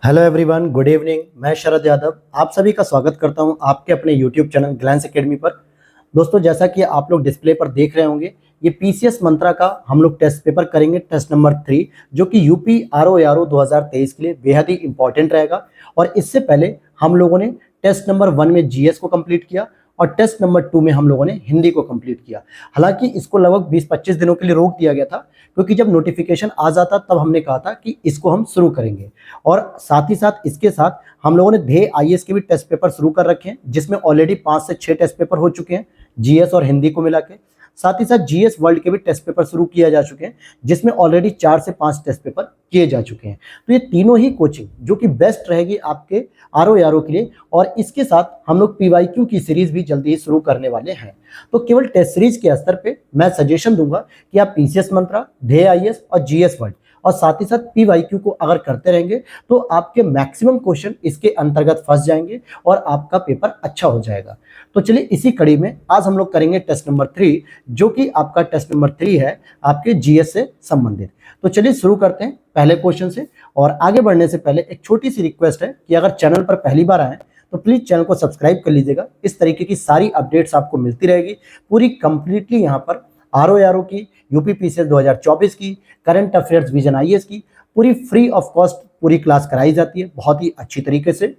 Hello everyone, good evening. मैं शरद यादव आप सभी का स्वागत करता हूं आपके अपने यूट्यूब चैनल ग्लैंस एकेडमी पर। दोस्तों, जैसा कि आप लोग डिस्प्ले पर देख रहे होंगे, ये पीसीएस मंत्रा का हम लोग टेस्ट पेपर करेंगे, टेस्ट नंबर 3, जो कि यूपी आरओ 2023 के लिए बेहद ही इंपॉर्टेंट रहेगा। और इससे पहले हम लोगों ने टेस्ट नंबर 1 में जीएस को कंप्लीट किया और टेस्ट नंबर 2 में हम लोगों ने हिंदी को कंप्लीट किया। हालांकि इसको लगभग 20-25 दिनों के लिए रोक दिया गया था, क्योंकि जब नोटिफिकेशन आ जाता तब हमने कहा था कि इसको हम शुरू करेंगे। और साथ ही साथ इसके साथ हम लोगों ने ध्येय आईएएस के भी टेस्ट पेपर शुरू कर रखे हैं, जिसमें ऑलरेडी 5 से 6 टेस्ट पेपर हो चुके हैं, जीएस और हिंदी को मिला के। साथ ही साथ जीएस वर्ल्ड के भी टेस्ट पेपर शुरू किया जा चुके हैं, जिसमें ऑलरेडी 4 से 5 टेस्ट पेपर किए जा चुके हैं। तो ये तीनों ही कोचिंग जो कि बेस्ट रहेगी आपके आरओ के लिए। और इसके साथ हम लोग पीवाईक्यू की सीरीज भी जल्दी ही शुरू करने वाले हैं। तो केवल टेस्ट सीरीज के स्तर पे मैं सजेशन दूंगा कि आप पीसीएस मंत्रा, ध्येय आईएएस और जीएस वर्ल्ड और साथ ही साथ पीवाईक्यू को अगर करते रहेंगे तो आपके मैक्सिमम क्वेश्चन इसके अंतर्गत फंस जाएंगे और आपका पेपर अच्छा हो जाएगा। तो चलिए, इसी कड़ी में आज हम लोग करेंगे टेस्ट नंबर 3, जो कि आपका टेस्ट नंबर 3 है आपके जीएस से संबंधित। तो चलिए शुरू करते हैं पहले क्वेश्चन से। और आगे बढ़ने से पहले एक छोटी सी रिक्वेस्ट है कि अगर चैनल पर पहली बार आए तो प्लीज चैनल को सब्सक्राइब कर लीजिएगा। इस तरीके की सारी अपडेट्स आपको मिलती रहेगी, पूरी कंप्लीटली यहाँ पर आरओ की, यूपी पीसीएस 2024 की, करंट अफेयर्स विजन आईएएस की पूरी फ्री ऑफ कॉस्ट पूरी क्लास कराई जाती है, बहुत ही अच्छी तरीके से।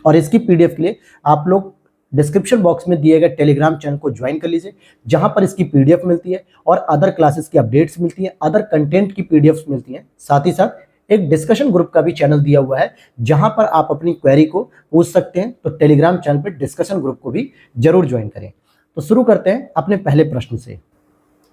और इसकी पीडीएफ के लिए आप लोग डिस्क्रिप्शन बॉक्स में दिए गए टेलीग्राम चैनल को ज्वाइन कर लीजिए, जहां पर इसकी पीडीएफ मिलती है और अदर क्लासेस की अपडेट्स मिलती हैं, अदर कंटेंट की पीडीएफ मिलती हैं। साथ ही साथ एक डिस्कशन ग्रुप का भी चैनल दिया हुआ है, जहां पर आप अपनी क्वेरी को पूछ सकते हैं। तो टेलीग्राम चैनल पर डिस्कशन ग्रुप को भी जरूर ज्वाइन करें। तो शुरू करते हैं अपने पहले प्रश्न से।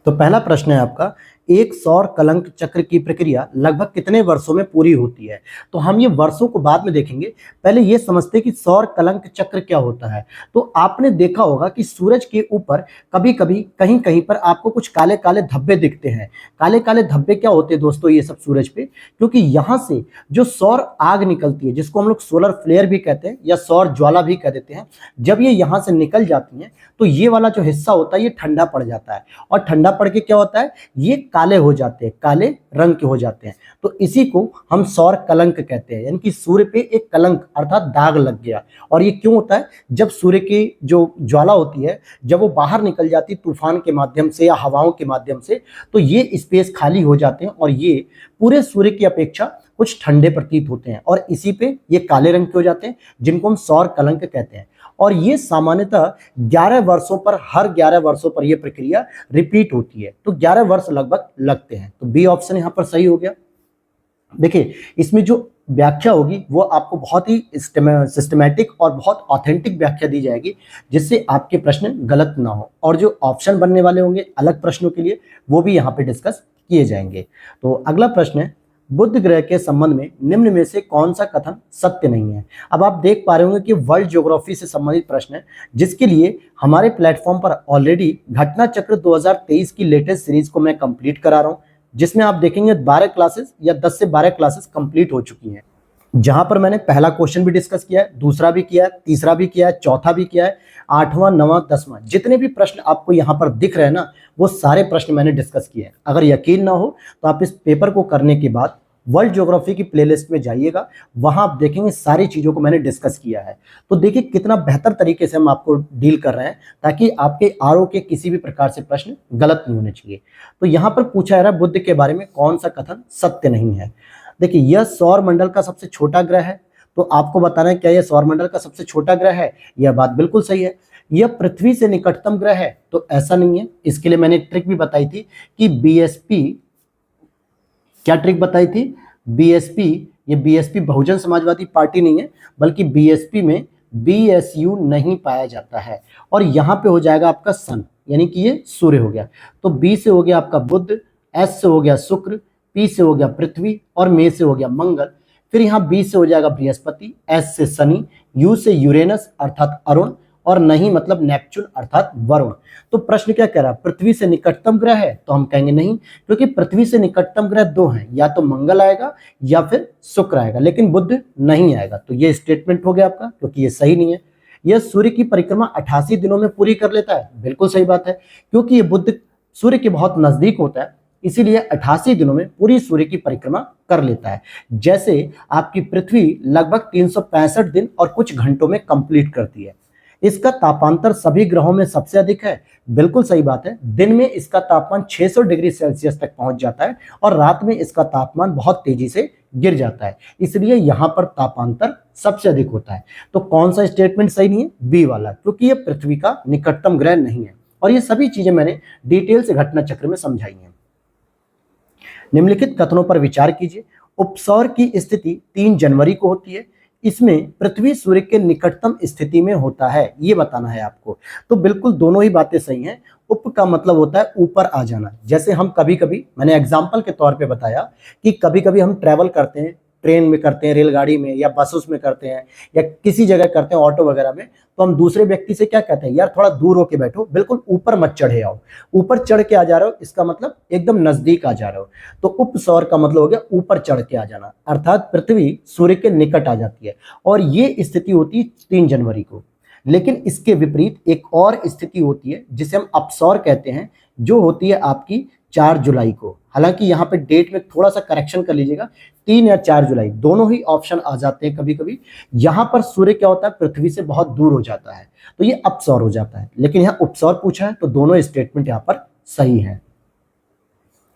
तो पहला प्रश्न है आपका, एक सौर कलंक चक्र की प्रक्रिया लगभग कितने वर्षों में पूरी होती है? तो हम ये वर्षों को बाद में देखेंगे, पहले ये समझते हैं कि सौर कलंक चक्र क्या होता है। तो आपने देखा होगा कि सूरज के ऊपर कभी कभी कहीं कहीं पर आपको कुछ काले काले धब्बे दिखते हैं। काले काले धब्बे क्या होते हैं दोस्तों? ये सब सूरज पे, क्योंकि यहाँ से जो सौर आग निकलती है, जिसको हम लोग सोलर फ्लेयर भी कहते हैं या सौर ज्वाला भी कह देते हैं, जब ये यहाँ से निकल जाती हैं तो ये वाला जो हिस्सा होता है ये ठंडा पड़ जाता है। और ठंडा पड़ के क्या होता है, ये काले हो जाते हैं, काले रंग के हो जाते हैं। तो इसी को हम सौर कलंक कहते हैं, यानी कि सूर्य पे एक कलंक अर्थात दाग लग गया। और ये क्यों होता है? जब सूर्य की जो ज्वाला होती है, जब वो बाहर निकल जाती तूफान के माध्यम से या हवाओं के माध्यम से, तो ये स्पेस खाली हो जाते हैं और ये पूरे सूर्य की अपेक्षा कुछ ठंडे प्रतीत होते हैं और इसी पे ये काले रंग के हो जाते हैं, जिनको हम सौर कलंक कहते हैं। और ये सामान्यतः 11 वर्षों पर, हर 11 वर्षों पर यह प्रक्रिया रिपीट होती है। तो 11 वर्ष लगभग लगते हैं। तो बी ऑप्शन यहां पर सही हो गया। देखिए, इसमें जो व्याख्या होगी वो आपको बहुत ही सिस्टमैटिक और बहुत ऑथेंटिक व्याख्या दी जाएगी, जिससे आपके प्रश्न गलत ना हो। और जो ऑप्शन बनने वाले होंगे अलग प्रश्नों के लिए, वो भी यहाँ पे डिस्कस किए जाएंगे। तो अगला प्रश्न है, बुध ग्रह के संबंध में निम्न में से कौन सा कथन सत्य नहीं है? अब आप देख पा रहे होंगे कि वर्ल्ड ज्योग्राफी से संबंधित प्रश्न है, जिसके लिए हमारे प्लेटफॉर्म पर ऑलरेडी घटना चक्र 2023 की लेटेस्ट सीरीज को मैं कंप्लीट करा रहा हूं, जिसमें आप देखेंगे 12 क्लासेस या 10 से 12 क्लासेस कंप्लीट हो चुकी हैं, जहां पर मैंने पहला क्वेश्चन भी डिस्कस किया है, दूसरा भी किया है, तीसरा भी किया है, चौथा भी किया है, 8वां 9वां 10वां जितने भी प्रश्न आपको यहाँ पर दिख रहे हैं ना, वो सारे प्रश्न मैंने डिस्कस किए हैं। अगर यकीन ना हो तो आप इस पेपर को करने के बाद वर्ल्ड ज्योग्राफी की प्लेलिस्ट में जाइएगा, वहां आप देखेंगे सारी चीजों को मैंने डिस्कस किया है। तो देखिए कितना बेहतर तरीके से हम आपको डील कर रहे हैं, ताकि आपके आरओ के किसी भी प्रकार से प्रश्न गलत नहीं होने चाहिए। तो यहां पर पूछा जा रहा है बुध के बारे में कौन सा कथन सत्य नहीं है। देखिए, यह सौर मंडल का सबसे छोटा ग्रह है। तो आपको बताना है क्या यह सौर मंडल का सबसे छोटा ग्रह है? यह बात बिल्कुल सही है। यह पृथ्वी से निकटतम ग्रह है? तो ऐसा नहीं है। इसके लिए मैंने एक ट्रिक भी बताई थी कि बीएसपी, क्या ट्रिक बताई थी? बीएसपी, ये बीएसपी बहुजन समाजवादी पार्टी नहीं है, बल्कि बीएसपी में बीएसयू नहीं पाया जाता है। और यहाँ पे हो जाएगा आपका सन, यानी कि ये सूर्य हो गया। तो बी से हो गया आपका बुध, एस से हो गया शुक्र, पी से हो गया पृथ्वी और मे से हो गया मंगल। फिर यहाँ बी से हो जाएगा बृहस्पति, एस से शनि, यू से यूरेनस अर्थात अरुण, और नहीं मतलब नेपच्यून अर्थात वरुण। तो प्रश्न क्या कह रहा है? पृथ्वी से निकटतम ग्रह है? तो हम कहेंगे नहीं, क्योंकि पृथ्वी से निकटतम ग्रह 2 हैं, या तो मंगल आएगा या फिर शुक्र आएगा, लेकिन बुध नहीं आएगा। तो ये स्टेटमेंट हो गया आपका, क्योंकि ये सही नहीं है। यह सूर्य की परिक्रमा 88 दिनों में पूरी कर लेता है? बिल्कुल सही बात है, क्योंकि ये बुध सूर्य के बहुत नजदीक होता है, इसीलिए 88 दिनों में पूरी सूर्य की परिक्रमा कर लेता है। जैसे आपकी पृथ्वी लगभग 365 दिन और कुछ घंटों में कंप्लीट करती है। इसका तापांतर सभी ग्रहों में सबसे अधिक है। बिल्कुल सही बात है। दिन में इसका तापमान 600 डिग्री सेल्सियस तक पहुंच जाता है और रात में इसका तापमान बहुत तेजी से गिर जाता है, इसलिए यहां पर तापांतर सबसे अधिक होता है। तो कौन सा स्टेटमेंट सही नहीं है? बी वाला, क्योंकि यह पृथ्वी का निकटतम ग्रह नहीं है। और ये सभी चीजें मैंने डिटेल से घटना चक्र में समझाई हैं। निम्नलिखित कथनों पर विचार कीजिए। उपसौर की स्थिति 3 जनवरी को होती है। इसमें पृथ्वी सूर्य के निकटतम स्थिति में होता है, ये बताना है आपको। तो बिल्कुल दोनों ही बातें सही हैं। उप का मतलब होता है ऊपर आ जाना। जैसे हम कभी कभी, मैंने एग्जाम्पल के तौर पे बताया कि कभी कभी हम ट्रैवल करते हैं, ट्रेन में करते हैं, रेलगाड़ी में या बसों में करते हैं या किसी जगह करते हैं, ऑटो वगैरह में, तो हम दूसरे व्यक्ति से क्या कहते हैं, यार थोड़ा दूर होके बैठो, बिल्कुल ऊपर मत चढ़े आओ। ऊपर चढ़ के आ जा रहे हो, इसका मतलब एकदम नजदीक आ जा रहे हो। तो उपसौर का मतलब हो गया ऊपर चढ़ के आ जाना, अर्थात पृथ्वी सूर्य के निकट आ जाती है। और ये स्थिति होती है 3 जनवरी को। लेकिन इसके विपरीत एक और स्थिति होती है जिसे हम अपसौर कहते हैं, जो होती है आपकी 4 जुलाई को। हालांकि यहाँ पे डेट में थोड़ा सा करेक्शन कर लीजिएगा, 3 या 4 जुलाई दोनों ही ऑप्शन आ जाते हैं कभी कभी। यहाँ पर सूर्य क्या होता है, पृथ्वी से बहुत दूर हो जाता है, तो ये अपसौर हो जाता है। लेकिन यहाँ उपसौर पूछा है, तो दोनों स्टेटमेंट यहाँ पर सही है।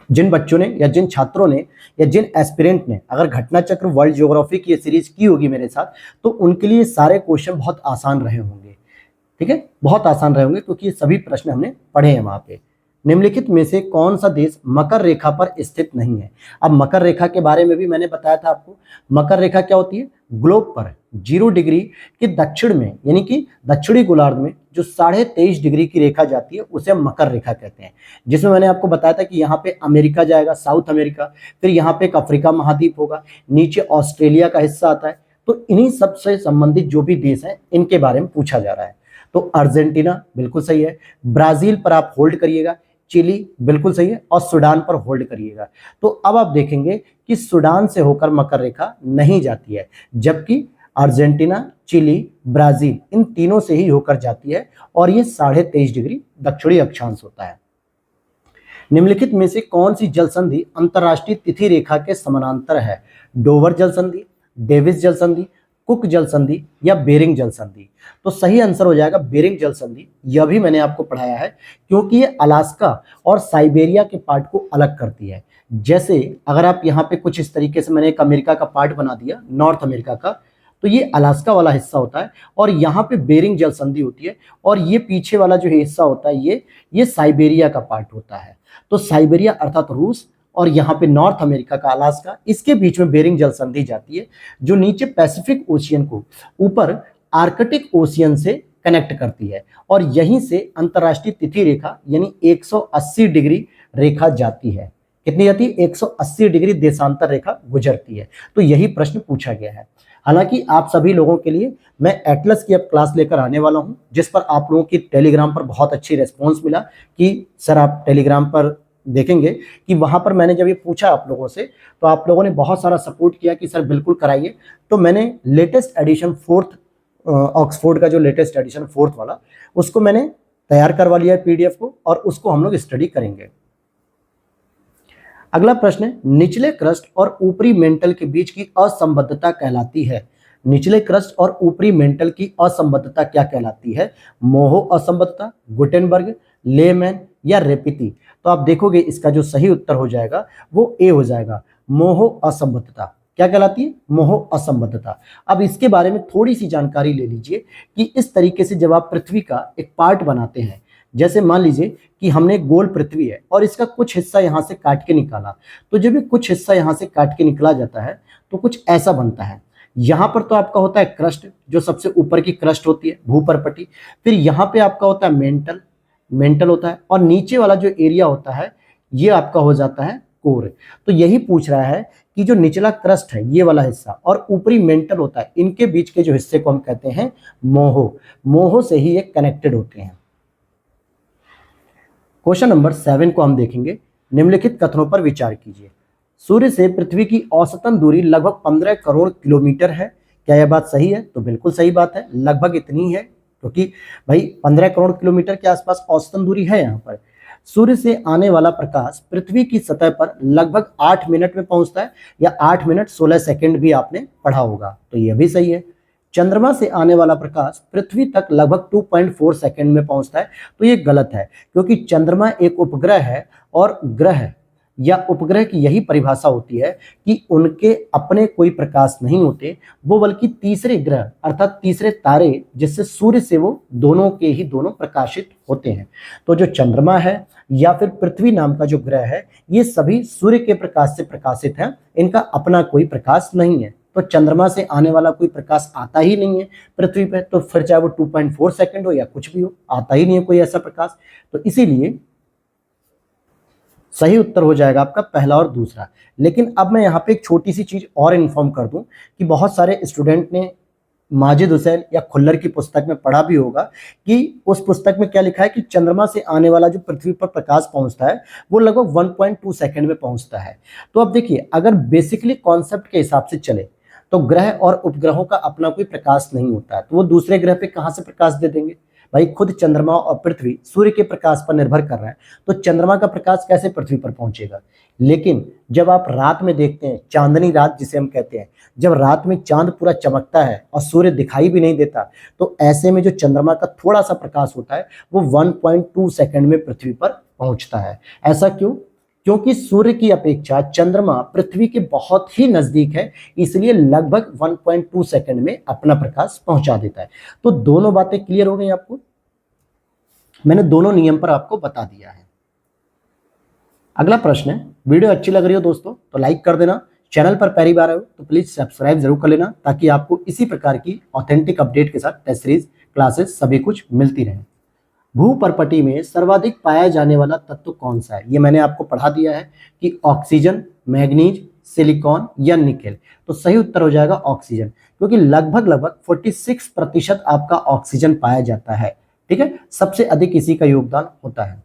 जिन बच्चों ने या जिन छात्रों ने या जिन एस्पिरेंट ने अगर घटना चक्र वर्ल्ड ज्योग्राफी की ये सीरीज की होगी मेरे साथ, तो उनके लिए सारे क्वेश्चन बहुत आसान रहे होंगे। ठीक है, बहुत आसान रहे होंगे, क्योंकि ये सभी प्रश्न हमने पढ़े हैं वहां पे। निम्नलिखित में से कौन सा देश मकर रेखा पर स्थित नहीं है? अब मकर रेखा के बारे में भी मैंने बताया था आपको। मकर रेखा क्या होती है? ग्लोब पर 0 डिग्री के दक्षिण में, यानी कि दक्षिणी गोलार्ध में जो 23.5 डिग्री की रेखा जाती है, उसे हम मकर रेखा कहते हैं। जिसमें मैंने आपको बताया था कि यहाँ पे अमेरिका जाएगा, साउथ अमेरिका, फिर यहाँ पे एक अफ्रीका महाद्वीप होगा, नीचे ऑस्ट्रेलिया का हिस्सा आता है। तो इन्हीं सबसे संबंधित जो भी देश हैं, इनके बारे में पूछा जा रहा है। तो अर्जेंटीना बिल्कुल सही है, ब्राजील पर आप होल्ड करिएगा, चिली बिल्कुल सही है, और सूडान पर होल्ड करिएगा। तो अब आप देखेंगे कि सूडान से होकर मकर रेखा नहीं जाती है, जबकि अर्जेंटीना, चिली, ब्राजील इन तीनों से ही होकर जाती है, और ये 23.5 डिग्री दक्षिणी अक्षांश होता है। निम्नलिखित में से कौन सी जल संधि अंतरराष्ट्रीय तिथि रेखा के समानांतर है? डोवर जल संधि, डेविस जल संधि, कुक जल संधि या बेरिंग जल संधि? तो सही आंसर हो जाएगा बेरिंग जल संधि। यह भी मैंने आपको पढ़ाया है, क्योंकि ये अलास्का और साइबेरिया के पार्ट को अलग करती है। जैसे अगर आप यहाँ पे कुछ इस तरीके से, मैंने एक अमेरिका का पार्ट बना दिया, नॉर्थ अमेरिका का, तो ये अलास्का वाला हिस्सा होता है, और यहाँ पे बेरिंग जल संधि होती है, और ये पीछे वाला जो हिस्सा होता है ये साइबेरिया का पार्ट होता है। तो साइबेरिया अर्थात रूस, और यहाँ पे नॉर्थ अमेरिका का अलास्का, इसके बीच में बेरिंग जल संधि जाती है, जो नीचे पैसिफिक ओशियन को ऊपर आर्कटिक ओशियन से कनेक्ट करती है, और यहीं से अंतरराष्ट्रीय तिथि रेखा यानी 180 डिग्री रेखा जाती है। कितनी जाती है? 180 डिग्री देशांतर रेखा गुजरती है। तो यही प्रश्न पूछा गया है। हालांकि आप सभी लोगों के लिए मैं एटलस की अब क्लास लेकर आने वाला हूं, जिस पर आप लोगों की टेलीग्राम पर बहुत अच्छी रेस्पॉन्स मिला कि सर आप टेलीग्राम पर देखेंगे कि वहां पर मैंने जब ये पूछा आप लोगों से, तो आप लोगों ने बहुत सारा सपोर्ट किया कि सर बिल्कुल कराइए। तो मैंने लेटेस्ट एडिशन 4th ऑक्सफोर्ड का जो लेटेस्ट एडिशन 4th वाला, उसको मैंने तैयार करवा लिया है पीडीएफ को, और उसको हम लोग स्टडी करेंगे। अगला प्रश्न है, निचले क्रस्ट और ऊपरी मेंटल के बीच की असंबद्धता कहलाती है? निचले क्रस्ट और ऊपरी मेंटल की असंबद्धता क्या कहलाती है? मोहो असंबद्धता, गुटेनबर्ग, लेमैन या रेपिती? तो आप देखोगे इसका जो सही उत्तर हो जाएगा वो ए हो जाएगा, मोहो असंबद्धता। क्या कहलाती है? मोहो असंबद्धता। अब इसके बारे में थोड़ी सी जानकारी ले लीजिए कि इस तरीके से जब आप पृथ्वी का एक पार्ट बनाते हैं, जैसे मान लीजिए कि हमने गोल पृथ्वी है और इसका कुछ हिस्सा यहाँ से काट के निकाला, तो जब ये कुछ हिस्सा यहाँ से काट के निकला जाता है तो कुछ ऐसा बनता है। यहाँ पर तो आपका होता है क्रस्ट, जो सबसे ऊपर की क्रस्ट होती है, भूपरपटी। फिर यहाँ पे आपका होता है मेंटल होता है, और नीचे वाला जो एरिया होता है ये आपका हो जाता है कोर। तो यही पूछ रहा है कि जो निचला क्रस्ट है ये वाला हिस्सा और ऊपरी मेंटल होता है, इनके बीच के जो हिस्से को हम कहते हैं मोहो से ही ये कनेक्टेड होते हैं। क्वेश्चन नंबर 7 को हम देखेंगे। निम्नलिखित कथनों पर विचार कीजिए। सूर्य से पृथ्वी की औसतन दूरी लगभग 15 करोड़ किलोमीटर है। क्या यह बात सही है? तो बिल्कुल सही बात है, लगभग इतनी है, क्योंकि भाई 15 करोड़ किलोमीटर के आसपास औसतन दूरी है यहाँ पर। सूर्य से आने वाला प्रकाश पृथ्वी की सतह पर लगभग 8 मिनट में पहुंचता है, या 8 मिनट 16 सेकंड भी आपने पढ़ा होगा, तो यह भी सही है। चंद्रमा से आने वाला प्रकाश पृथ्वी तक लगभग 2.4 सेकंड में पहुंचता है, तो ये गलत है, क्योंकि चंद्रमा एक उपग्रह है और ग्रह या उपग्रह की यही परिभाषा होती है कि उनके अपने कोई प्रकाश नहीं होते, वो बल्कि तीसरे ग्रह अर्थात तीसरे तारे जिससे सूर्य से वो दोनों के ही दोनों प्रकाशित होते हैं। तो जो चंद्रमा है या फिर पृथ्वी नाम का जो ग्रह है, ये सभी सूर्य के प्रकाश से प्रकाशित हैं, इनका अपना कोई प्रकाश नहीं है। तो चंद्रमा से आने वाला कोई प्रकाश आता ही नहीं है पृथ्वी पे, तो फिर चाहे वो 2.4 सेकंड हो या कुछ भी हो, आता ही नहीं है कोई ऐसा प्रकाश। तो इसीलिए सही उत्तर हो जाएगा आपका पहला और दूसरा। लेकिन अब मैं यहाँ पे एक छोटी सी चीज और इन्फॉर्म कर दूं कि बहुत सारे स्टूडेंट ने माजिद हुसैन या खुल्लर की पुस्तक में पढ़ा भी होगा कि उस पुस्तक में क्या लिखा है कि चंद्रमा से आने वाला जो पृथ्वी पर प्रकाश पहुंचता है वो लगभग 1.2 सेकंड में पहुंचता है। तो अब देखिए, अगर बेसिकली कॉन्सेप्ट के हिसाब से चले तो ग्रह और उपग्रहों का अपना कोई प्रकाश नहीं होता है, तो वो दूसरे ग्रह पे कहाँ से प्रकाश दे देंगे भाई? खुद चंद्रमा और पृथ्वी सूर्य के प्रकाश पर निर्भर कर रहा है, तो चंद्रमा का प्रकाश कैसे पृथ्वी पर पहुंचेगा? लेकिन जब आप रात में देखते हैं, चांदनी रात जिसे हम कहते हैं, जब रात में चांद पूरा चमकता है और सूर्य दिखाई भी नहीं देता, तो ऐसे में जो चंद्रमा का थोड़ा सा प्रकाश होता है वो 1.2 सेकंड में पृथ्वी पर पहुंचता है। ऐसा क्यों? क्योंकि सूर्य की अपेक्षा चंद्रमा पृथ्वी के बहुत ही नजदीक है, इसलिए लगभग 1.2 सेकंड में अपना प्रकाश पहुंचा देता है। तो दोनों बातें क्लियर हो गई आपको, मैंने दोनों नियम पर आपको बता दिया है। अगला प्रश्न है, वीडियो अच्छी लग रही हो दोस्तों तो लाइक कर देना, चैनल पर पहली बार आए हो तो प्लीज सब्सक्राइब जरूर कर लेना, ताकि आपको इसी प्रकार की ऑथेंटिक अपडेट के साथ टेस्ट सीरीज, क्लासेस सभी कुछ मिलती रहे। भूपर्पटी में सर्वाधिक पाया जाने वाला तत्व कौन सा है? ये मैंने आपको पढ़ा दिया है कि ऑक्सीजन, मैग्नीज, सिलिकॉन या निकेल। तो सही उत्तर हो जाएगा ऑक्सीजन, क्योंकि लगभग 46% आपका ऑक्सीजन पाया जाता है। ठीक है, सबसे अधिक इसी का योगदान होता है।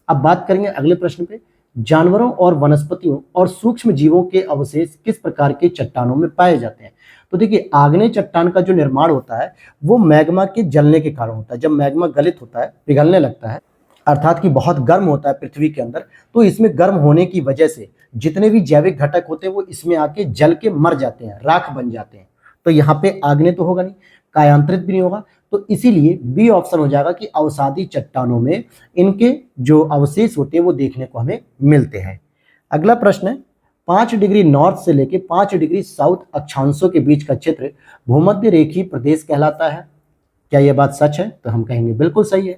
अब बात करेंगे अगले प्रश्न पे, जानवरों और वनस्पतियों और सूक्ष्म जीवों के अवशेष किस प्रकार के चट्टानों में पाए जाते हैं? तो देखिए, आग्नेय चट्टान का जो निर्माण होता है वो मैग्मा के जलने के कारण होता है। जब मैग्मा गलित होता है, पिघलने लगता है, अर्थात कि बहुत गर्म होता है पृथ्वी के अंदर, तो इसमें गर्म होने की वजह से जितने भी जैविक घटक होते हैं वो इसमें आके जल के मर जाते हैं, राख बन जाते हैं। तो यहाँ पे आग्नेय तो होगा नहीं, कायांतरित भी नहीं होगा, तो इसीलिए बी ऑप्शन हो जाएगा कि अवसादी चट्टानों में इनके जो अवशेष होते हैं वो देखने को हमें मिलते हैं। अगला प्रश्न है, 5 डिग्री नॉर्थ से लेके 5 डिग्री साउथ अक्षांशों के बीच का क्षेत्र भूमध्य रेखीय प्रदेश कहलाता है। क्या यह बात सच है? तो हम कहेंगे बिल्कुल सही है।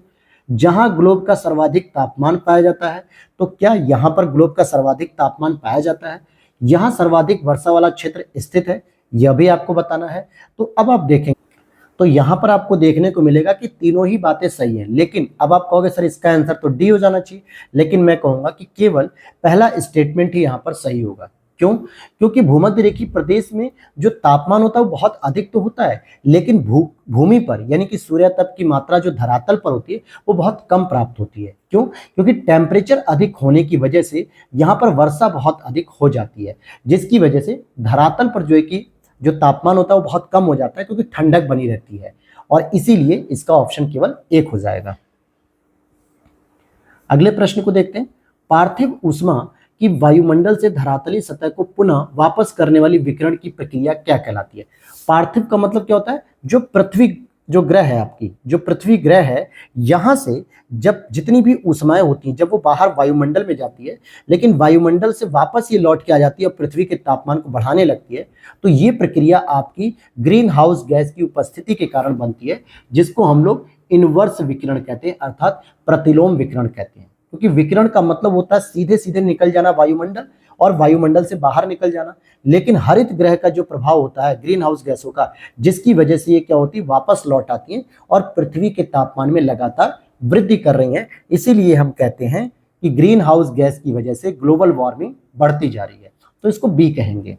जहां ग्लोब का सर्वाधिक तापमान पाया जाता है, तो क्या यहां पर ग्लोब का सर्वाधिक तापमान पाया जाता है? यहां सर्वाधिक वर्षा वाला क्षेत्र स्थित है, यह भी आपको बताना है। तो अब आप देखेंगे तो यहां पर आपको देखने को मिलेगा कि तीनों ही बातें सही हैं, लेकिन अब आप कहोगे सर इसका आंसर तो डी हो जाना चाहिए, लेकिन मैं कहूंगा कि केवल पहला स्टेटमेंट ही यहां पर सही होगा। क्यों? क्योंकि भूमध्य रेखीय प्रदेश में जो तापमान होता है वो बहुत अधिक तो होता है, लेकिन भूमि पर यानी कि सूर्यातप की मात्रा जो धरातल पर होती है वो बहुत कम प्राप्त होती है। क्यों? क्योंकि टेम्परेचर अधिक होने की वजह से यहाँ पर वर्षा बहुत अधिक हो जाती है, जिसकी वजह से धरातल पर जो है कि जो तापमान होता है वो बहुत कम हो जाता है, क्योंकि ठंडक बनी रहती है, और इसीलिए इसका ऑप्शन केवल एक हो जाएगा। अगले प्रश्न को देखते हैं, पार्थिव ऊष्मा की वायुमंडल से धरातलीय सतह को पुनः वापस करने वाली विकिरण की प्रक्रिया क्या कहलाती है? पार्थिव का मतलब क्या होता है? जो पृथ्वी, जो ग्रह है आपकी, जो पृथ्वी ग्रह है, यहां से जब जितनी भी ऊष्माएं होती हैं जब वो बाहर वायुमंडल में जाती है, लेकिन वायुमंडल से वापस ये लौट के आ जाती है और पृथ्वी के तापमान को बढ़ाने लगती है, तो ये प्रक्रिया आपकी ग्रीन हाउस गैस की उपस्थिति के कारण बनती है, जिसको हम लोग इनवर्स विकिरण कहते हैं, अर्थात प्रतिलोम विकिरण कहते हैं। क्योंकि विकिरण का मतलब होता है सीधे सीधे निकल जाना वायुमंडल और वायुमंडल से बाहर निकल जाना, लेकिन हरित ग्रह का जो प्रभाव होता है ग्रीन हाउस गैसों का, जिसकी वजह से ये क्या होती है, वापस लौट आती हैं और पृथ्वी के तापमान में लगातार वृद्धि कर रही हैं। इसीलिए हम कहते हैं कि ग्रीन हाउस गैस की वजह से ग्लोबल वार्मिंग बढ़ती जा रही है, तो इसको बी कहेंगे।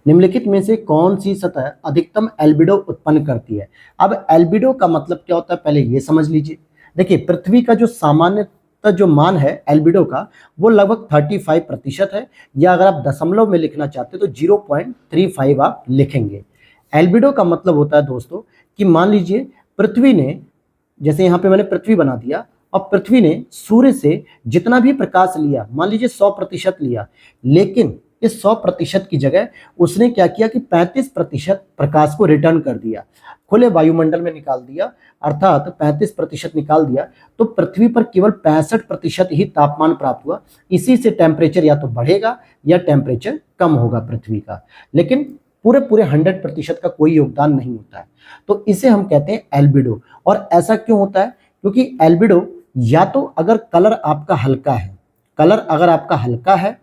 निम्नलिखित में से कौन सी सतह अधिकतम एल्बिडो उत्पन्न करती है? अब एल्बिडो का मतलब क्या होता है पहले ये समझ लीजिए। देखिए, पृथ्वी का जो सामान्यतः जो मान है एल्बिडो का वो लगभग 35% है, या अगर आप दशमलव में लिखना चाहते हो तो 0.35 आप लिखेंगे। एल्बिडो का मतलब होता है दोस्तों कि मान लीजिए पृथ्वी ने, जैसे यहाँ पे मैंने पृथ्वी बना दिया और पृथ्वी ने सूर्य से जितना भी प्रकाश लिया, मान लीजिए 100% लिया, लेकिन इस 100% की जगह उसने क्या किया कि 35% प्रकाश को रिटर्न कर दिया, खुले वायुमंडल में निकाल दिया, अर्थात 35% निकाल दिया, तो पृथ्वी पर केवल 65% ही तापमान प्राप्त हुआ। इसी से टेम्परेचर या तो बढ़ेगा या टेम्परेचर कम होगा पृथ्वी का, लेकिन पूरे पूरे 100% का कोई योगदान नहीं होता है। तो इसे हम कहते हैं एल्बिडो। और ऐसा क्यों होता है? क्योंकि एल्बिडो या तो अगर कलर आपका हल्का है, कलर अगर आपका हल्का है,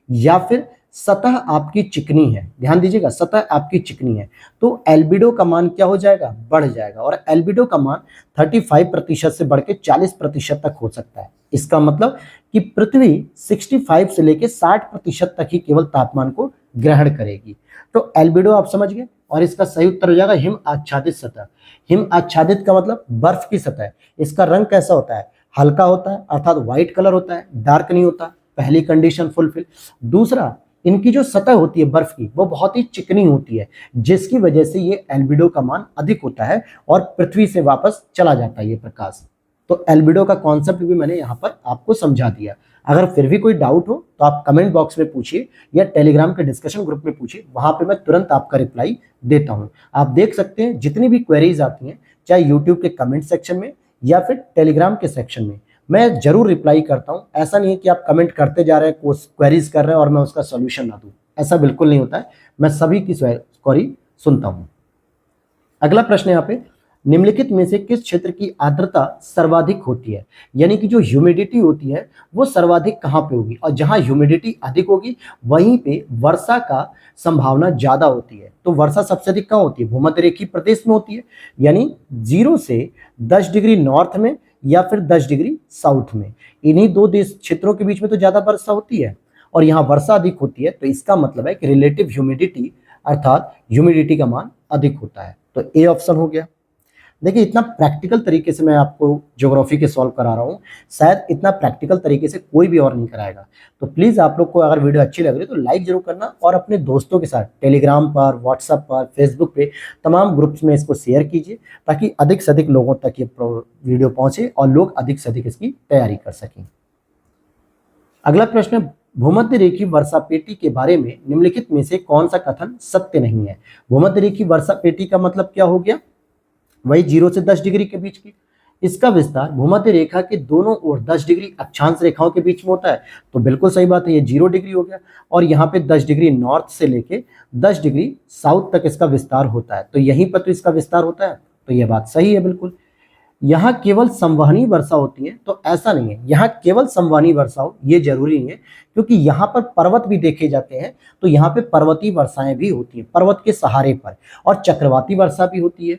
या फिर सतह आपकी चिकनी है, ध्यान दीजिएगा, सतह आपकी चिकनी है, तो एल्बिडो का मान क्या हो जाएगा? बढ़ जाएगा। और एल्बिडो का मान 35% से बढ़ के 40% तक हो सकता है। इसका मतलब कि पृथ्वी 65 से लेके 60% तक ही केवल तापमान को ग्रहण करेगी। तो एल्बिडो आप समझ गए, और इसका सही उत्तर हो जाएगा हिम आच्छादित सतह। हिम आच्छादित का मतलब बर्फ की सतह। इसका रंग कैसा होता है? हल्का होता है, अर्थात व्हाइट कलर होता है, डार्क नहीं होता। पहली कंडीशन फुलफिल। दूसरा, इनकी जो सतह होती है बर्फ की, वो बहुत ही चिकनी होती है, जिसकी वजह से ये एल्बिडो का मान अधिक होता है और पृथ्वी से वापस चला जाता है ये प्रकाश। तो एल्बिडो का कॉन्सेप्ट भी मैंने यहाँ पर आपको समझा दिया। अगर फिर भी कोई डाउट हो तो आप कमेंट बॉक्स में पूछिए या टेलीग्राम के डिस्कशन ग्रुप में पूछिए, वहां पे मैं तुरंत आपका रिप्लाई देता हूँ। आप देख सकते हैं जितनी भी क्वेरीज आती हैं, चाहे यूट्यूब के कमेंट सेक्शन में या फिर टेलीग्राम के सेक्शन में, मैं जरूर रिप्लाई करता हूं। ऐसा नहीं है कि आप कमेंट करते जा रहे हैं, क्वेरीज कर रहे हैं और मैं उसका सॉल्यूशन ना दूं, ऐसा बिल्कुल नहीं होता है। मैं सभी की क्वेरी सुनता हूं। अगला प्रश्न यहाँ पे, निम्नलिखित में से किस क्षेत्र की आर्द्रता सर्वाधिक होती है? यानी कि जो ह्यूमिडिटी होती है वो सर्वाधिक कहाँ पे होगी? और जहां ह्यूमिडिटी अधिक होगी वहीं पे वर्षा का संभावना ज्यादा होती है। तो वर्षा सबसे अधिक कहाँ होती है? भूमध्य रेखीय प्रदेश में होती है, यानी 0 से 10 डिग्री नॉर्थ में या फिर 10 डिग्री साउथ में। इन्हीं दो देश क्षेत्रों के बीच में तो ज्यादा वर्षा होती है और यहाँ वर्षा अधिक होती है। तो इसका मतलब है कि रिलेटिव ह्यूमिडिटी, अर्थात ह्यूमिडिटी का मान अधिक होता है। तो ए ऑप्शन हो गया। देखिए, इतना प्रैक्टिकल तरीके से मैं आपको ज्योग्राफी के सॉल्व करा रहा हूँ, शायद इतना प्रैक्टिकल तरीके से कोई भी और नहीं कराएगा। तो प्लीज़ आप लोग को अगर वीडियो अच्छी लग रही है तो लाइक जरूर करना, और अपने दोस्तों के साथ टेलीग्राम पर, व्हाट्सएप पर, फेसबुक पे, तमाम ग्रुप्स में इसको शेयर कीजिए, ताकि अधिक से अधिक लोगों तक ये वीडियो पहुँचे और लोग अधिक से अधिक इसकी तैयारी कर सकें। अगला प्रश्न, भूमध्य रेखीय वर्षा पेटी के बारे में निम्नलिखित में से कौन सा कथन सत्य नहीं है? भूमध्य रेखीय वर्षा पेटी का मतलब क्या हो गया? वही 0 से 10 डिग्री के बीच की। इसका विस्तार भूमध्य रेखा के दोनों ओर 10 डिग्री अक्षांश रेखाओं के बीच में होता है। तो बिल्कुल सही बात है, ये 0 डिग्री हो गया। और यहाँ पे 10 डिग्री नॉर्थ से लेके 10 डिग्री साउथ तक इसका विस्तार होता है। तो यहीं पर तो इसका विस्तार होता है। तो ये बात सही है बिल्कुल। यहाँ केवल संवहनी वर्षा होती है, तो ऐसा नहीं है यहाँ केवल संवहनी वर्षा हो, ये जरूरी नहीं है, क्योंकि यहाँ पर पर्वत भी देखे जाते हैं। तो यहाँ पे पर्वतीय वर्षाएं भी होती हैं पर्वत के सहारे पर, और चक्रवाती वर्षा भी होती है।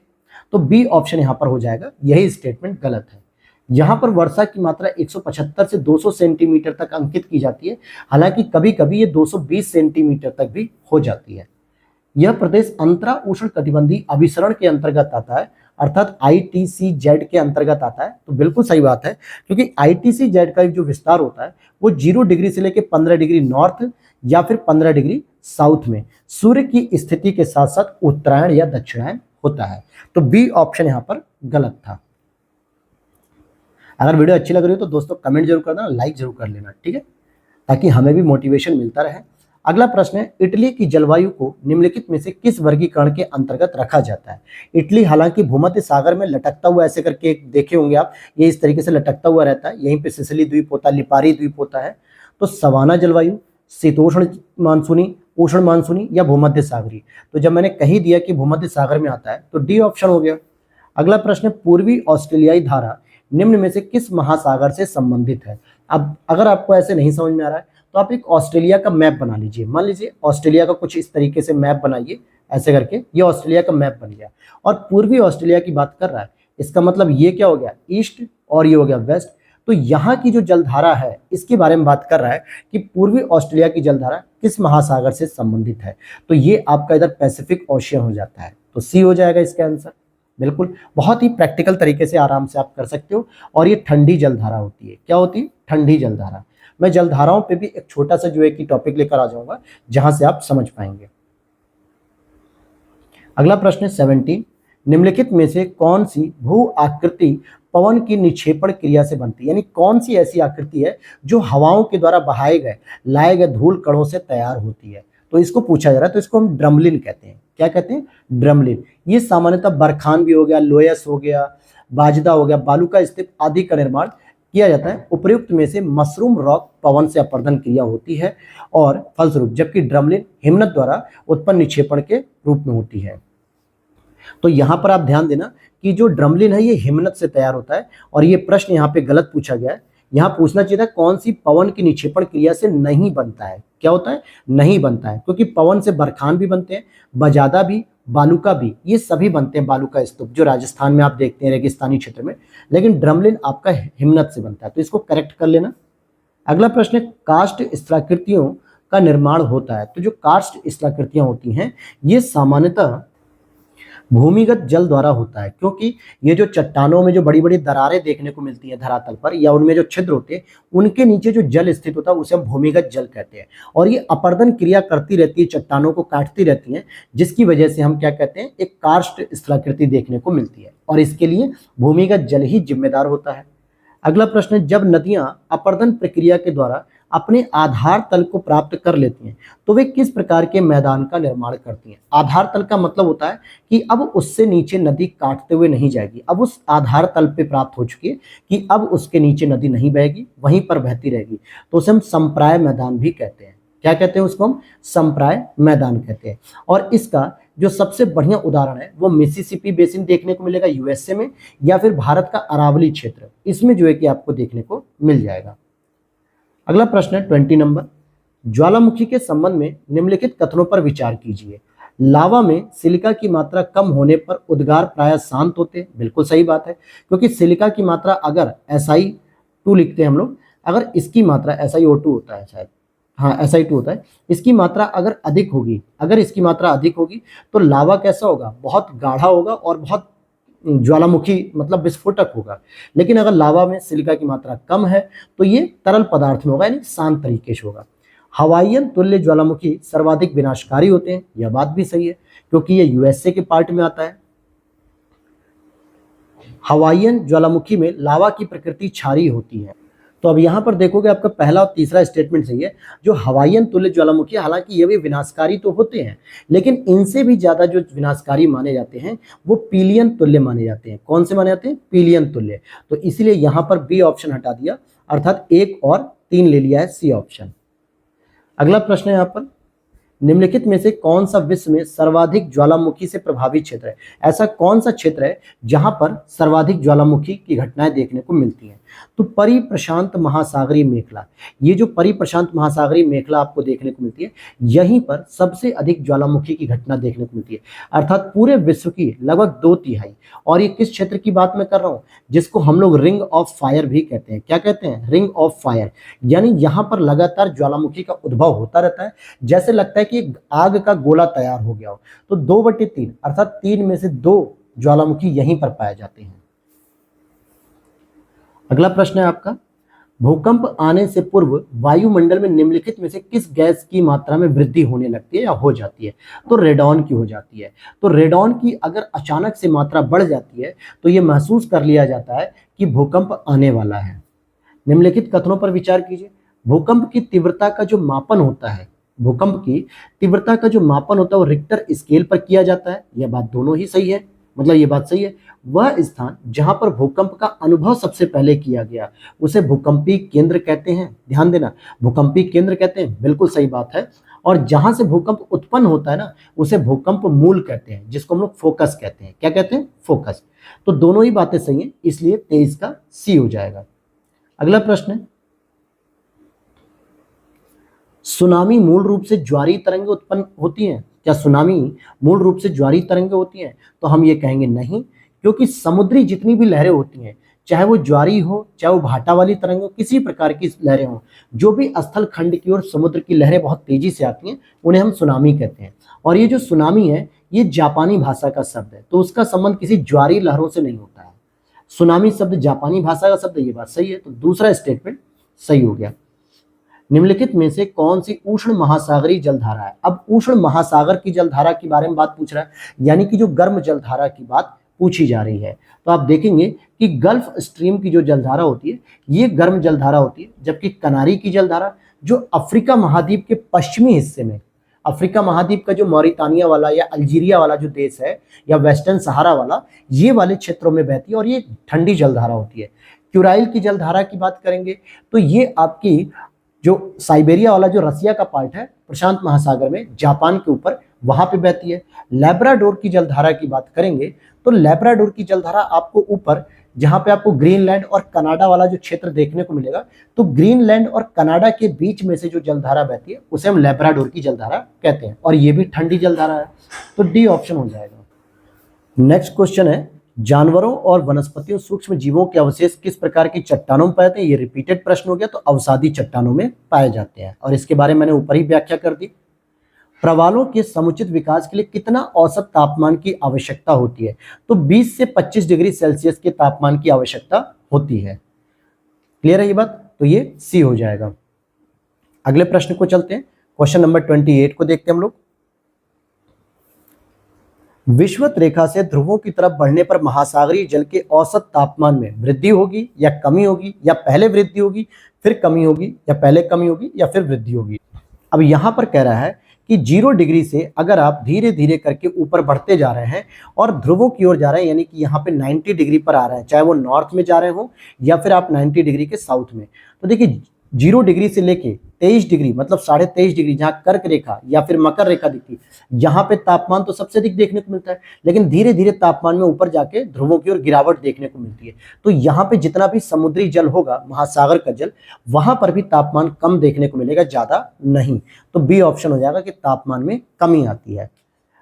तो बी ऑप्शन यहाँ पर हो जाएगा। यही स्टेटमेंट गलत है। यहाँ पर वर्षा की मात्रा 175 से 200 सेंटीमीटर तक अंकित की जाती है, हालांकि कभी कभी ये 220 सेंटीमीटर तक भी हो जाती है। यह प्रदेश अंतरा उष्ण कटिबंधीय अभिसरण के अंतर्गत आता है, अर्थात ITCZ के अंतर्गत आता है। तो बिल्कुल सही बात है, क्योंकि ITCZ का जो विस्तार होता है वो 0 डिग्री से लेकर 15 डिग्री नॉर्थ या फिर 15 डिग्री साउथ में सूर्य की स्थिति के साथ साथ उत्तरायण या दक्षिणायन होता है। तो बी ऑप्शन यहाँ पर गलत था। अगर वीडियो अच्छी लग रही हो तो दोस्तों कमेंट जरूर कर देना, लाइक जरूर कर लेना, ठीक है, ताकि हमें भी मोटिवेशन मिलता रहे। अगला प्रश्न है, इटली की जलवायु को निम्नलिखित में से किस वर्गीकरण के अंतर्गत रखा जाता है? इटली हालांकि भूमध्य सागर में लटकता हुआ, ऐसे करके देखे होंगे आप, ये इस तरीके से लटकता हुआ रहता है। यहीं पे सिसिली द्वीप होता है, लिपारी द्वीप होता है। तो सवाना जलवायु, शीतोष्ण मानसूनी, उष्ण मानसूनी या भूमध्य सागरी? तो जब मैंने कही दिया कि भूमध्य सागर में आता है तो डी ऑप्शन हो गया। अगला प्रश्न, पूर्वी ऑस्ट्रेलियाई धारा निम्न में से किस महासागर से संबंधित है? अब अगर आपको ऐसे नहीं समझ में आ रहा है तो आप एक ऑस्ट्रेलिया का मैप बना लीजिए। मान लीजिए ऑस्ट्रेलिया का कुछ इस तरीके से मैप बनाइए, ऐसे करके ये ऑस्ट्रेलिया का मैप बन गया और पूर्वी ऑस्ट्रेलिया की बात कर रहा है। इसका मतलब ये क्या हो गया? ईस्ट, और ये हो गया वेस्ट। तो यहाँ की जो जलधारा है इसके बारे में बात कर रहा है कि पूर्वी ऑस्ट्रेलिया की जलधारा किस महासागर से संबंधित है। तो ये आपका इधर पैसिफिक ओशियन हो जाता है। तो सी हो जाएगा इसका आंसर। बिल्कुल, बहुत ही प्रैक्टिकल तरीके से आराम से आप कर सकते हो। और ये ठंडी जलधारा होती है। क्या होती है? ठंडी जलधारा। मैं जलधाराओं पे भी एक छोटा सा जो है कि टॉपिक लेकर आ जाऊंगा, जहां से आप समझ पाएंगे। अगला प्रश्न है 17, निम्नलिखित में से कौन सी भू आकृति पवन की निक्षेपण क्रिया से बनती है। यानी कौन सी ऐसी आकृति है जो हवाओं के द्वारा बहाए गए लाए गए धूल कणों से तैयार होती है। तो इसको पूछा जा रहा है, तो इसको हम ड्रमलिन कहते हैं। क्या कहते हैं? ड्रमलिन। ये सामान्यतः बरखान भी हो गया, लोयस हो गया, बाजदा हो गया, बालू का स्तूप आदि का निर्माण किया जाता है। उपर्युक्त में से मशरूम रॉक पवन से अपर्दन क्रिया होती है और फलस्वरूप, जबकि ड्रमलिन हिमनद द्वारा उत्पन्न निक्षेपण के रूप में होती है। तो यहां पर आप ध्यान देना कि जो ड्रमलिन है ये हिमनद से तैयार होता है और ये प्रश्न यहाँ पे गलत पूछा गया है। यहाँ पूछना चाहिए था कौन सी पवन की निक्षेपण क्रिया से नहीं बनता है। क्या होता है? नहीं बनता है, क्योंकि पवन से बरखान भी बनते हैं, बजादा भी, बालूका भी, ये सभी बनते हैं। बालू का स्तूप जो राजस्थान में आप देखते हैं रेगिस्तानी क्षेत्र में, लेकिन ड्रमलिन आपका हिमनद से बनता है। तो इसको करेक्ट कर लेना। अगला प्रश्न है, काष्ठ स्थलाकृतियों का निर्माण होता है। तो जो काष्ठ स्थलाकृतियां होती हैं ये सामान्यतः भूमिगत जल द्वारा होता है, क्योंकि ये जो चट्टानों में जो बड़ी बड़ी दरारें देखने को मिलती हैं धरातल पर, या उनमें जो छिद्र होते हैं उनके नीचे जो जल स्थित होता है उसे हम भूमिगत जल कहते हैं। और ये अपर्दन क्रिया करती रहती है, चट्टानों को काटती रहती हैं, जिसकी वजह से हम क्या कहते हैं, एक काष्ठ स्थलाकृति देखने को मिलती है और इसके लिए भूमिगत जल ही जिम्मेदार होता है। अगला प्रश्न है, जब नदियां अपर्दन प्रक्रिया के द्वारा अपने आधार तल को प्राप्त कर लेती हैं तो वे किस प्रकार के मैदान का निर्माण करती हैं? आधार तल का मतलब होता है कि अब उससे नीचे नदी काटते हुए नहीं जाएगी, अब उस आधार तल पे प्राप्त हो चुकी है कि अब उसके नीचे नदी नहीं बहेगी, वहीं पर बहती रहेगी। तो उसे हम संप्राय मैदान भी कहते हैं। क्या कहते हैं? उसको हम संप्राय मैदान कहते हैं। और इसका जो सबसे बढ़िया उदाहरण है वो मिसिसिपी बेसिन देखने को मिलेगा यूएसए में, या फिर भारत का अरावली क्षेत्र, इसमें जो है कि आपको देखने को मिल जाएगा। अगला प्रश्न है 20 नंबर, ज्वालामुखी के संबंध में निम्नलिखित कथनों पर विचार कीजिए। लावा में सिलिका की मात्रा कम होने पर उद्गार प्रायः शांत होते हैं। बिल्कुल सही बात है, क्योंकि सिलिका की मात्रा अगर Si2 लिखते हैं हम लोग, अगर इसकी मात्रा SiO2 होता है शायद, हाँ Si2 होता है, इसकी मात्रा अगर अधिक होगी, अगर इसकी मात्रा अधिक होगी तो लावा कैसा होगा? बहुत गाढ़ा होगा और बहुत ज्वालामुखी मतलब विस्फोटक होगा। लेकिन अगर लावा में सिलिका की मात्रा कम है तो ये तरल पदार्थ में होगा, यानी शांत तरीके से होगा। हवाईयन तुल्य ज्वालामुखी सर्वाधिक विनाशकारी होते हैं। यह बात भी सही है, क्योंकि ये यूएसए के पार्ट में आता है। हवाईयन ज्वालामुखी में लावा की प्रकृति क्षारीय होती है। तो अब यहाँ पर देखोगे आपका पहला और तीसरा स्टेटमेंट सही है। जो हवाईयन तुल्य ज्वालामुखी, हालांकि ये भी विनाशकारी तो होते हैं, लेकिन इनसे भी ज्यादा जो विनाशकारी माने जाते हैं वो पीलियन तुल्य माने जाते हैं। कौन से माने जाते हैं? पीलियन तुल्य। तो इसलिए यहाँ पर बी ऑप्शन हटा दिया, अर्थात 1 और 3 ले लिया है सी ऑप्शन। अगला प्रश्न है यहाँ पर, निम्नलिखित में से कौन सा विश्व में सर्वाधिक ज्वालामुखी से प्रभावित क्षेत्र है? ऐसा कौन सा क्षेत्र है जहां पर सर्वाधिक ज्वालामुखी की घटनाएं देखने को मिलती हैं? तो परिप्रशांत महासागरीय मेखला, ये जो परिप्रशांत महासागरीय मेखला आपको देखने को मिलती है, यहीं पर सबसे अधिक ज्वालामुखी की घटना देखने को मिलती है, अर्थात पूरे विश्व की लगभग 2/3। और ये किस क्षेत्र की बात मैं कर रहा हूँ? जिसको हम लोग रिंग ऑफ फायर भी कहते हैं। क्या कहते हैं? Ring of fire. यानी यहाँ पर लगातार ज्वालामुखी का उद्भव होता रहता है, जैसे लगता है कि आग का गोला तैयार हो गया हो। तो 2/3 अर्थात 3 में से 2 ज्वालामुखी यहीं पर पाए जाते हैं। अगला प्रश्न है आपका, भूकंप आने से पूर्व वायुमंडल में निम्नलिखित में से किस गैस की मात्रा में वृद्धि होने लगती है या हो जाती है? तो रेडॉन की हो जाती है। तो रेडॉन की अगर अचानक से मात्रा बढ़ जाती है तो यह महसूस कर लिया जाता है कि भूकंप आने वाला है। निम्नलिखित कथनों पर विचार कीजिए। भूकंप की तीव्रता का जो मापन होता है, भूकंप की तीव्रता का जो मापन होता है वो रिक्टर स्केल पर किया जाता है। यह बात दोनों ही सही है, मतलब ये बात सही है। वह स्थान जहां पर भूकंप का अनुभव सबसे पहले किया गया उसे भूकंपीय केंद्र कहते हैं। ध्यान देना, भूकंपीय केंद्र कहते हैं, बिल्कुल सही बात है। और जहां से भूकंप उत्पन्न होता है ना, उसे भूकंप मूल कहते हैं, जिसको हम लोग फोकस कहते हैं। क्या कहते हैं? फोकस। तो दोनों ही बातें सही हैं, इसलिए 23 का सी हो जाएगा। अगला प्रश्न है, सुनामी मूल रूप से ज्वारीय तरंगें उत्पन्न होती हैं? क्या सुनामी मूल रूप से ज्वारीय तरंगें होती हैं? तो हम ये कहेंगे नहीं, क्योंकि समुद्री जितनी भी लहरें होती हैं, चाहे वो ज्वारीय हो, चाहे वो भाटा वाली तरंग हो, किसी प्रकार की लहरें हो, जो भी स्थल खंड की ओर समुद्र की लहरें बहुत तेजी से आती हैं, उन्हें हम सुनामी कहते हैं। और ये जो सुनामी है ये जापानी भाषा का शब्द है, तो उसका संबंध किसी ज्वारीय लहरों से नहीं होता है। सुनामी शब्द जापानी भाषा का शब्द है, ये बात सही है। तो दूसरा स्टेटमेंट सही हो गया। निम्नलिखित में से कौन सी उष्ण महासागरीय जलधारा है? अब उष्ण महासागर की जलधारा के बारे में बात पूछ रहा है, यानी कि जो गर्म जलधारा की बात पूछी जा रही है। तो आप देखेंगे कि गल्फ स्ट्रीम की जो जलधारा होती है ये गर्म जलधारा होती है, जबकि कनारी की जलधारा जो अफ्रीका महाद्वीप के पश्चिमी हिस्से में, अफ्रीका महाद्वीप का जो मॉरिटानिया वाला या अल्जीरिया वाला जो देश है या वेस्टर्न सहारा वाला, ये वाले क्षेत्रों में बहती है और ये ठंडी जलधारा होती है। क्यूराइल की जलधारा की बात करेंगे तो ये आपकी जो साइबेरिया वाला जो रसिया का पार्ट है प्रशांत महासागर में जापान के ऊपर, वहां पे बहती है। लैब्राडोर की जलधारा की बात करेंगे तो लैब्राडोर की जलधारा आपको ऊपर, जहां पे आपको ग्रीनलैंड और कनाडा वाला जो क्षेत्र देखने को मिलेगा, तो ग्रीनलैंड और कनाडा के बीच में से जो जलधारा बहती है उसे हम लैब्राडोर की जलधारा कहते हैं और ये भी ठंडी जलधारा है। तो डी ऑप्शन हो जाएगा। नेक्स्ट क्वेश्चन है, जानवरों और वनस्पतियों सूक्ष्म जीवों के अवशेष किस प्रकार की चट्टानों में पाए जाते हैं? ये रिपीटेड प्रश्न हो गया, तो अवसादी चट्टानों में पाए जाते हैं और इसके बारे में मैंने ऊपर ही व्याख्या कर दी। प्रवालों के समुचित विकास के लिए कितना औसत तापमान की आवश्यकता होती है? तो 20 से 25 डिग्री सेल्सियस के तापमान की आवश्यकता होती है। क्लियर है ये बात? तो ये सी हो जाएगा। अगले प्रश्न को चलते हैं, क्वेश्चन नंबर 28 को देखते हैं हम लोग। विषुवत रेखा से ध्रुवों की तरफ बढ़ने पर महासागरीय जल के औसत तापमान में वृद्धि होगी या कमी होगी, या पहले वृद्धि होगी फिर कमी होगी, या पहले कमी होगी या फिर वृद्धि होगी? अब यहां पर कह रहा है कि 0 डिग्री से अगर आप धीरे धीरे करके ऊपर बढ़ते जा रहे हैं और ध्रुवों की ओर जा रहे हैं, यानी कि यहाँ पे 90 डिग्री पर आ रहे हैं, चाहे वो नॉर्थ में जा रहे हो या फिर आप 90 डिग्री के साउथ में, तो देखिए 0 डिग्री से लेके 23 डिग्री मतलब 23.5 डिग्री, जहाँ कर्क रेखा या फिर मकर रेखा दिखती, यहाँ पे तापमान तो सबसे अधिक देखने को मिलता है, लेकिन धीरे धीरे तापमान में ऊपर जाके ध्रुवों की ओर गिरावट देखने को मिलती है। तो यहाँ पे जितना भी समुद्री जल होगा, महासागर का जल, वहां पर भी तापमान कम देखने को मिलेगा, ज्यादा नहीं। तो बी ऑप्शन हो जाएगा कि तापमान में कमी आती है।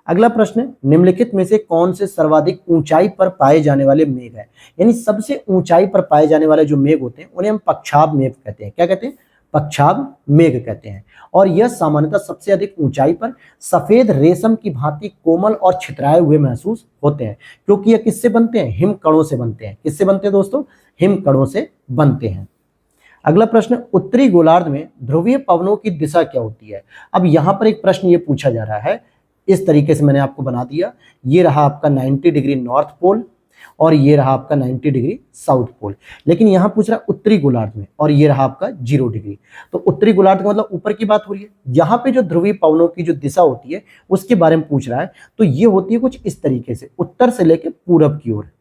अगला प्रश्न, निम्नलिखित में से कौन से सर्वाधिक ऊंचाई पर पाए जाने वाले मेघ है? यानी सबसे ऊंचाई पर पाए जाने वाले जो मेघ होते हैं उन्हें हम पक्षाभ मेघ कहते हैं। क्या कहते हैं? पक्षाभ मेघ कहते हैं। और यह सामान्यतः सबसे अधिक ऊंचाई पर सफेद रेशम की भांति कोमल और छितराए हुए महसूस होते हैं, क्योंकि यह किससे बनते हैं? हिमकणों से बनते हैं। किससे बनते हैं दोस्तों? हिमकणों से बनते हैं। अगला प्रश्न, उत्तरी गोलार्ध में ध्रुवीय पवनों की दिशा क्या होती है? अब यहां पर एक प्रश्न ये पूछा जा रहा है, इस तरीके से मैंने आपको बना दिया, ये रहा आपका 90 डिग्री नॉर्थ पोल और ये रहा आपका 90 डिग्री साउथ पोल, लेकिन यहां पूछ रहा है उत्तरी गोलार्ध में, और ये रहा आपका 0 डिग्री। तो उत्तरी गोलार्ध का मतलब ऊपर की बात हो रही है। यहाँ पे जो ध्रुवीय पवनों की जो दिशा होती है उसके बारे में पूछ रहा है, तो ये होती है कुछ इस तरीके से, उत्तर से लेकर पूरब की ओर,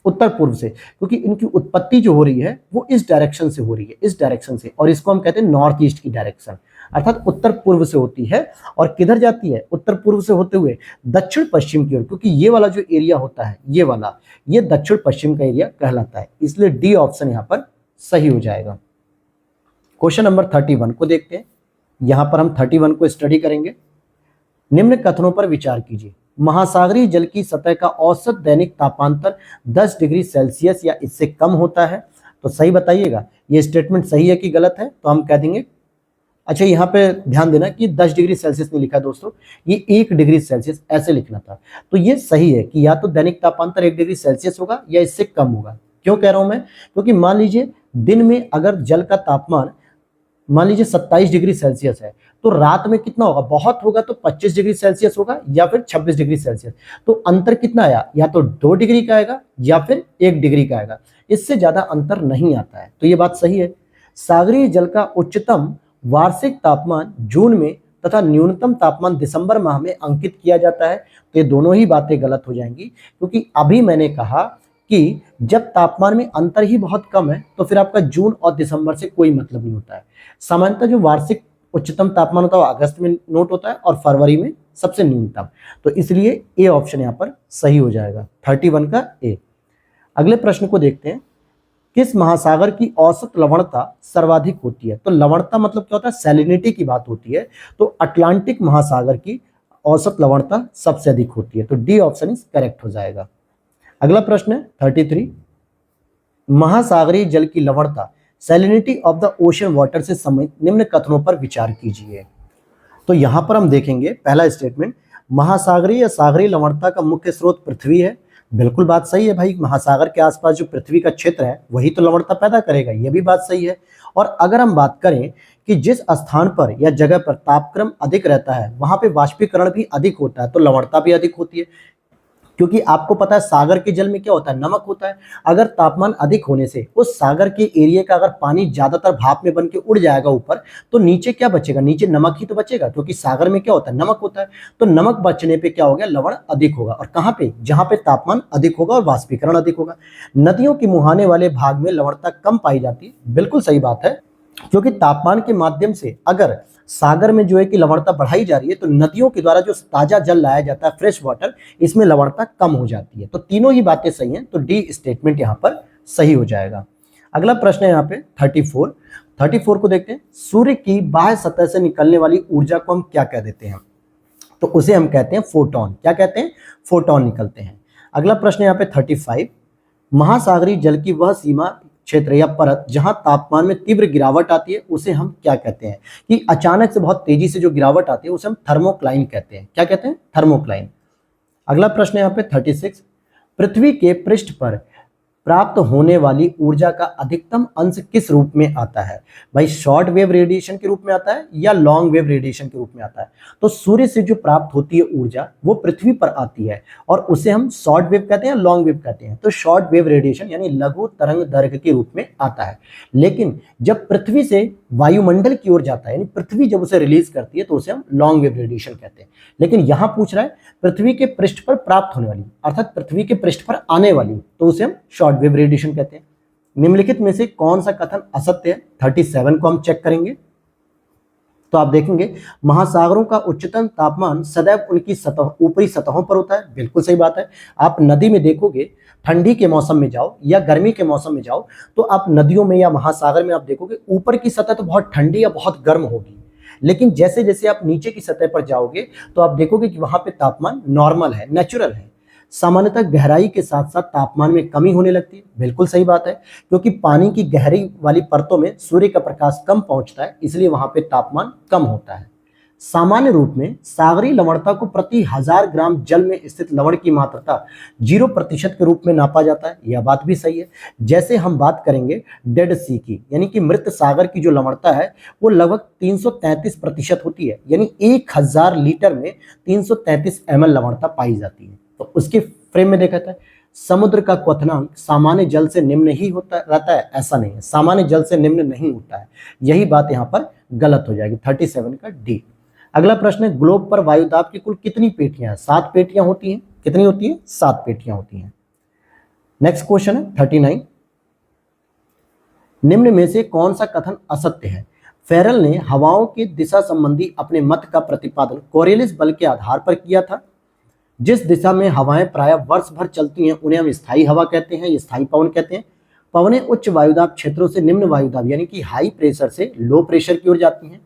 उत्तर पूर्व से, क्योंकि इनकी उत्पत्ति जो हो रही है वो इस डायरेक्शन से हो रही है, इस डायरेक्शन से, और इसको हम कहते हैं नॉर्थ ईस्ट की डायरेक्शन, अर्थात उत्तर पूर्व से होती है। और किधर जाती है? उत्तर पूर्व से होते हुए दक्षिण पश्चिम की ओर, क्योंकि ये वाला जो एरिया होता है, ये वाला, ये दक्षिण पश्चिम का एरिया कहलाता है, इसलिए डी ऑप्शन यहां पर सही हो जाएगा। क्वेश्चन नंबर 31 को देखते हैं। यहां पर हम 31 को स्टडी करेंगे। निम्न कथनों पर विचार कीजिए। महासागरीय जल की सतह का औसत दैनिक तापांतर 10 डिग्री सेल्सियस या इससे कम होता है। तो सही बताइएगा, ये स्टेटमेंट सही है कि गलत है? तो हम कह देंगे, अच्छा यहाँ पे ध्यान देना कि 10 डिग्री सेल्सियस नहीं लिखा दोस्तों, ये 1 डिग्री सेल्सियस ऐसे लिखना था। तो ये सही है कि या तो दैनिक तापांतर 1 डिग्री सेल्सियस होगा या इससे कम होगा। क्यों कह रहा हूं मैं? क्योंकि मान लीजिए दिन में अगर जल का तापमान मान लीजिए 27 डिग्री सेल्सियस है, तो रात में कितना होगा? बहुत होगा तो 25 डिग्री सेल्सियस होगा या फिर 26 डिग्री सेल्सियस। तो अंतर कितना आया? या तो 2 डिग्री का आएगा या फिर 1 डिग्री का आएगा, इससे ज्यादा अंतर नहीं आता है। तो ये बात सही है। सागरीय जल का उच्चतम वार्षिक तापमान जून में तथा न्यूनतम तापमान दिसंबर माह में अंकित किया जाता है। तो ये दोनों ही बातें गलत हो जाएंगी, क्योंकि अभी मैंने कहा कि जब तापमान में अंतर ही बहुत कम है तो फिर आपका जून और दिसंबर से कोई मतलब नहीं होता है। सामान्यतः जो वार्षिक उच्चतम तापमान होता है वो अगस्त में नोट होता है और फरवरी में सबसे न्यूनतम। तो इसलिए ए ऑप्शन यहाँ पर सही हो जाएगा, 31 का ए। अगले प्रश्न को देखते हैं। किस महासागर की औसत लवणता सर्वाधिक होती है? तो लवणता मतलब क्या होता है? सैलिनिटी की बात होती है। तो अटलांटिक महासागर की औसत लवणता सबसे अधिक होती है। तो डी ऑप्शन इज करेक्ट हो जाएगा। अगला प्रश्न है 33। महासागरीय जल की लवणता salinity of the ocean water से संबंधित निम्न कथनों पर विचार कीजिए। तो यहां पर हम देखेंगे पहला स्टेटमेंट, महासागरीय या सागरीय लवणता का मुख्य स्रोत पृथ्वी है। बिल्कुल बात सही है भाई, महासागर के आसपास जो पृथ्वी का क्षेत्र है वही तो लवणता पैदा करेगा, यह भी बात सही है। और अगर हम बात करें कि जिस स्थान पर या जगह पर तापक्रम अधिक रहता है वहां पे वाष्पीकरण भी अधिक होता है, तो लवणता भी अधिक होती है। क्योंकि आपको पता है सागर के जल में क्या होता है, नमक होता है। अगर तापमान अधिक होने से उस सागर के एरिया का अगर पानी ज्यादातर भाप में बन के उड़ जाएगा ऊपर, तो नीचे क्या बचेगा, नीचे नमक ही तो बचेगा, क्योंकि सागर में क्या होता है, नमक होता है। तो नमक बचने पे क्या हो गया, लवण अधिक होगा। और कहां पे, जहां पे तापमान अधिक होगा और वाष्पीकरण अधिक होगा। नदियों के मुहाने वाले भाग में लवणता कम पाई जाती है, बिल्कुल सही बात है, क्योंकि तापमान के माध्यम से अगर सागर में जो है कि लवणता बढ़ाई जा रही है, तो नदियों के द्वारा जो ताजा जल लाया जाता है, फ्रेश वाटर, इसमें लवणता कम हो जाती है। तो तीनों ही बातें सही हैं, तो डी स्टेटमेंट यहां पर सही हो जाएगा। अगला प्रश्न है यहाँ पे 34 को देखते हैं। सूर्य की बाह्य सतह से निकलने वाली ऊर्जा को हम क्या कह देते हैं, तो उसे हम कहते हैं फोटोन। क्या कहते हैं, फोटोन निकलते हैं। अगला प्रश्न यहाँ पे 35, महासागरीय जल की वह सीमा क्षेत्र या परत जहां तापमान में तीव्र गिरावट आती है, उसे हम क्या कहते हैं, कि अचानक से बहुत तेजी से जो गिरावट आती है उसे हम थर्मोक्लाइन कहते हैं। क्या कहते हैं, थर्मोक्लाइन। अगला प्रश्न यहाँ पे 36, पृथ्वी के पृष्ठ पर प्राप्त होने वाली ऊर्जा का अधिकतम अंश किस रूप में आता है। भाई शॉर्ट वेव रेडिएशन के रूप में आता है या लॉन्ग वेव रेडिएशन के रूप में आता है। तो सूर्य से जो प्राप्त होती है ऊर्जा वो पृथ्वी पर आती है और उसे हम शॉर्ट वेव कहते हैं, लॉन्ग वेव कहते हैं। तो शॉर्ट वेव रेडिएशन यानी लघु तरंग दैर्घ्य के रूप में आता है। लेकिन जब पृथ्वी से वायुमंडल की ओर जाता है, यानी पृथ्वी जब उसे रिलीज करती है, तो उसे हम लॉन्ग वेव रेडिएशन कहते हैं। लेकिन यहां पूछ रहा है पृथ्वी के पृष्ठ पर प्राप्त होने वाली, अर्थात पृथ्वी के पृष्ठ पर आने वाली, तो उसे हम शॉर्ट वेव रेडिएशन कहते हैं। निम्नलिखित में से कौन सा कथन असत्य है, 37 को हम चेक करेंगे। तो आप देखेंगे महासागरों का उच्चतम तापमान सदैव उनकी सतह, ऊपरी सतहों पर होता है, बिल्कुल सही बात है। आप नदी में देखोगे, ठंडी के मौसम में जाओ या गर्मी के मौसम में जाओ, तो आप नदियों में या महासागर में आप देखोगे ऊपर की सतह तो बहुत ठंडी या बहुत गर्म होगी। लेकिन जैसे जैसे आप नीचे की सतह पर जाओगे तो आप देखोगे कि वहां पे तापमान नॉर्मल है, नेचुरल है। सामान्यतः गहराई के साथ साथ तापमान में कमी होने लगती है, बिल्कुल सही बात है, क्योंकि पानी की गहरी वाली परतों में सूर्य का प्रकाश कम पहुंचता है, इसलिए वहां पे तापमान कम होता है। सामान्य रूप में सागरीय लवणता को प्रति 1000 ग्राम जल में स्थित लवण की मात्रा 0% के रूप में नापा जाता है। यह बात भी सही है। जैसे हम बात करेंगे डेड सी की, यानी कि मृत सागर की जो लवणता है वो लगभग 333% होती है, यानी 1000 लीटर में 333 ml लवणता पाई जाती है। तो उसके फ्रेम में देखा था, समुद्र का क्वथनांक सामान्य जल से निम्न ही होता रहता है, ऐसा नहीं है, सामान्य जल से निम्न नहीं होता है। यही बात यहाँ पर गलत हो जाएगी, 37 का डी। अगला प्रश्न है, ग्लोब पर वायुदाब की कुल कितनी पेटियां हैं? 7 पेटियां होती हैं। कितनी होती है? 7 पेटियां होती हैं। नेक्स्ट क्वेश्चन है 39, निम्न में से कौन सा कथन असत्य है? फेरल ने हवाओं की दिशा संबंधी अपने मत का प्रतिपादन कोरियलिस बल के आधार पर किया था। जिस दिशा में हवाएं प्रायः वर्ष भर चलती हैं उन्हें हम स्थायी हवा कहते हैं, स्थायी पवन कहते हैं। पवनें उच्च वायुदाब क्षेत्रों से निम्न वायुदाब यानी कि हाई प्रेशर से लो प्रेशर की ओर जाती हैं।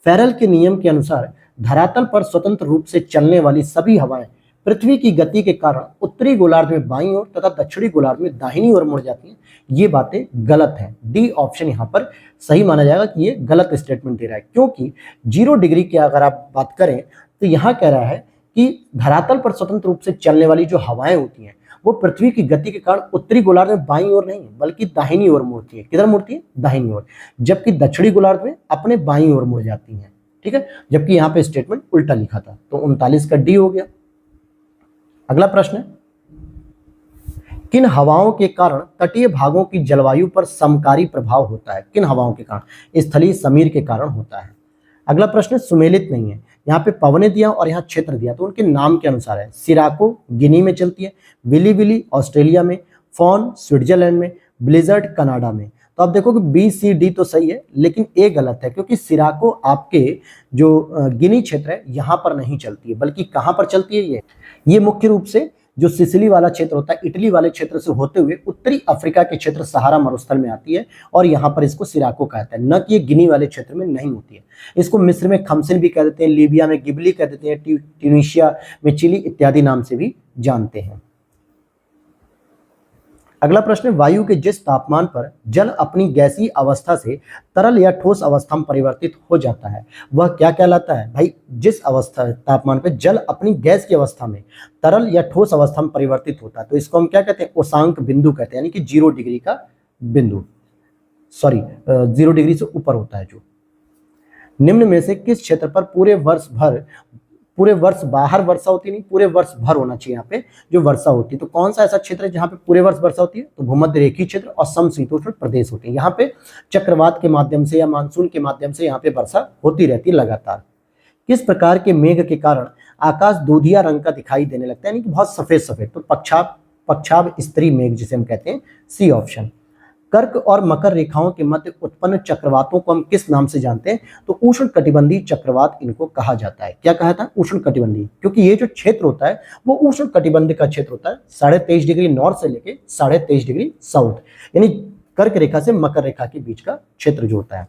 फेरल के नियम के अनुसार धरातल पर स्वतंत्र रूप से चलने वाली सभी हवाएं पृथ्वी की गति के कारण उत्तरी गोलार्ध में बाईं ओर तथा दक्षिणी गोलार्ध में दाहिनी ओर मुड़ जाती हैं। ये बातें गलत हैं। डी ऑप्शन यहाँ पर सही माना जाएगा कि ये गलत स्टेटमेंट दे रहा है, क्योंकि 0 डिग्री की अगर आप बात करें तो यहाँ कह रहा है कि धरातल पर स्वतंत्र रूप से चलने वाली जो हवाएं होती हैं वो पृथ्वी की गति के कारण उत्तरी गोलार्ध में बाईं ओर नहीं बल्कि दाहिनी ओर मुड़ती है। किधर मुड़ती है? दाहिनी ओर। जबकि दक्षिणी गोलार्ध में अपने बाईं ओर मुड़ जाती हैं। ठीक है, जबकि यहाँ पे स्टेटमेंट उल्टा लिखा था। तो 39 का डी हो गया। अगला प्रश्न है, किन हवाओं के कारण तटीय भागों की जलवायु पर समकारी प्रभाव होता है? किन हवाओं के कारण? स्थलीय समीर के कारण होता है। अगला प्रश्न सुमेलित नहीं है, यहाँ पे पवने दिया और यहाँ क्षेत्र दिया, तो उनके नाम के अनुसार है। सिराको गिनी में चलती है, विली विली ऑस्ट्रेलिया में, फॉन स्विट्जरलैंड में, ब्लिजर्ड कनाडा में। तो आप देखो कि बी सी डी तो सही है, लेकिन ए गलत है, क्योंकि सिराको आपके जो गिनी क्षेत्र है यहाँ पर नहीं चलती है, बल्कि कहाँ पर चलती है? ये मुख्य रूप से जो सिसिली वाला क्षेत्र होता है, इटली वाले क्षेत्र से होते हुए उत्तरी अफ्रीका के क्षेत्र सहारा मरुस्थल में आती है और यहाँ पर इसको सिराको कहते हैं, न कि ये गिनी वाले क्षेत्र में नहीं होती है। इसको मिस्र में खमसिन भी कह देते हैं, लीबिया में गिबली कह देते हैं, ट्यूनीशिया में चिली इत्यादि नाम से भी जानते हैं। अगला प्रश्न, वायु के जिस तापमान पर जल अपनी गैसीय अवस्था से तरल या ठोस अवस्था में परिवर्तित हो जाता है वह क्या कहलाता है? भाई जिस अवस्था तापमान पर जल अपनी गैस की अवस्था में तरल या ठोस अवस्था में परिवर्तित होता है तो इसको हम क्या कहते हैं? उषांक बिंदु कहते हैं, यानी कि 0 डिग्री का बिंदु, 0 डिग्री से ऊपर होता है जो। निम्न में से किस क्षेत्र पर पूरे वर्ष भर पूरे वर्ष बाहर वर्षा होती नहीं, पूरे वर्ष भर होना चाहिए यहाँ पे जो वर्षा होती है। तो कौन सा ऐसा क्षेत्र है जहाँ पे पूरे वर्ष वर्षा होती है? तो भूमध्य रेखीय क्षेत्र और समशीतोष्ण प्रदेश होते हैं। यहाँ पे चक्रवात के माध्यम से या मानसून के माध्यम से यहाँ पे वर्षा होती रहती है लगातार। किस प्रकार के मेघ के कारण आकाश दूधिया रंग का दिखाई देने लगता है, यानी कि बहुत सफेद सफेद? तो पक्षाभ स्त्री मेघ जिसे हम कहते हैं, सी ऑप्शन। कर्क और मकर रेखाओं के मध्य उत्पन्न चक्रवातों को हम किस नाम से जानते हैं? तो उष्ण कटिबंधीय चक्रवात इनको कहा जाता है। क्या कहा था? उष्ण कटिबंधीय, क्योंकि ये जो क्षेत्र होता है वो उष्ण कटिबंध का क्षेत्र होता है, 23.5 डिग्री नॉर्थ से लेके 23.5 डिग्री साउथ, यानी कर्क रेखा से मकर रेखा के बीच का क्षेत्र जो होता है।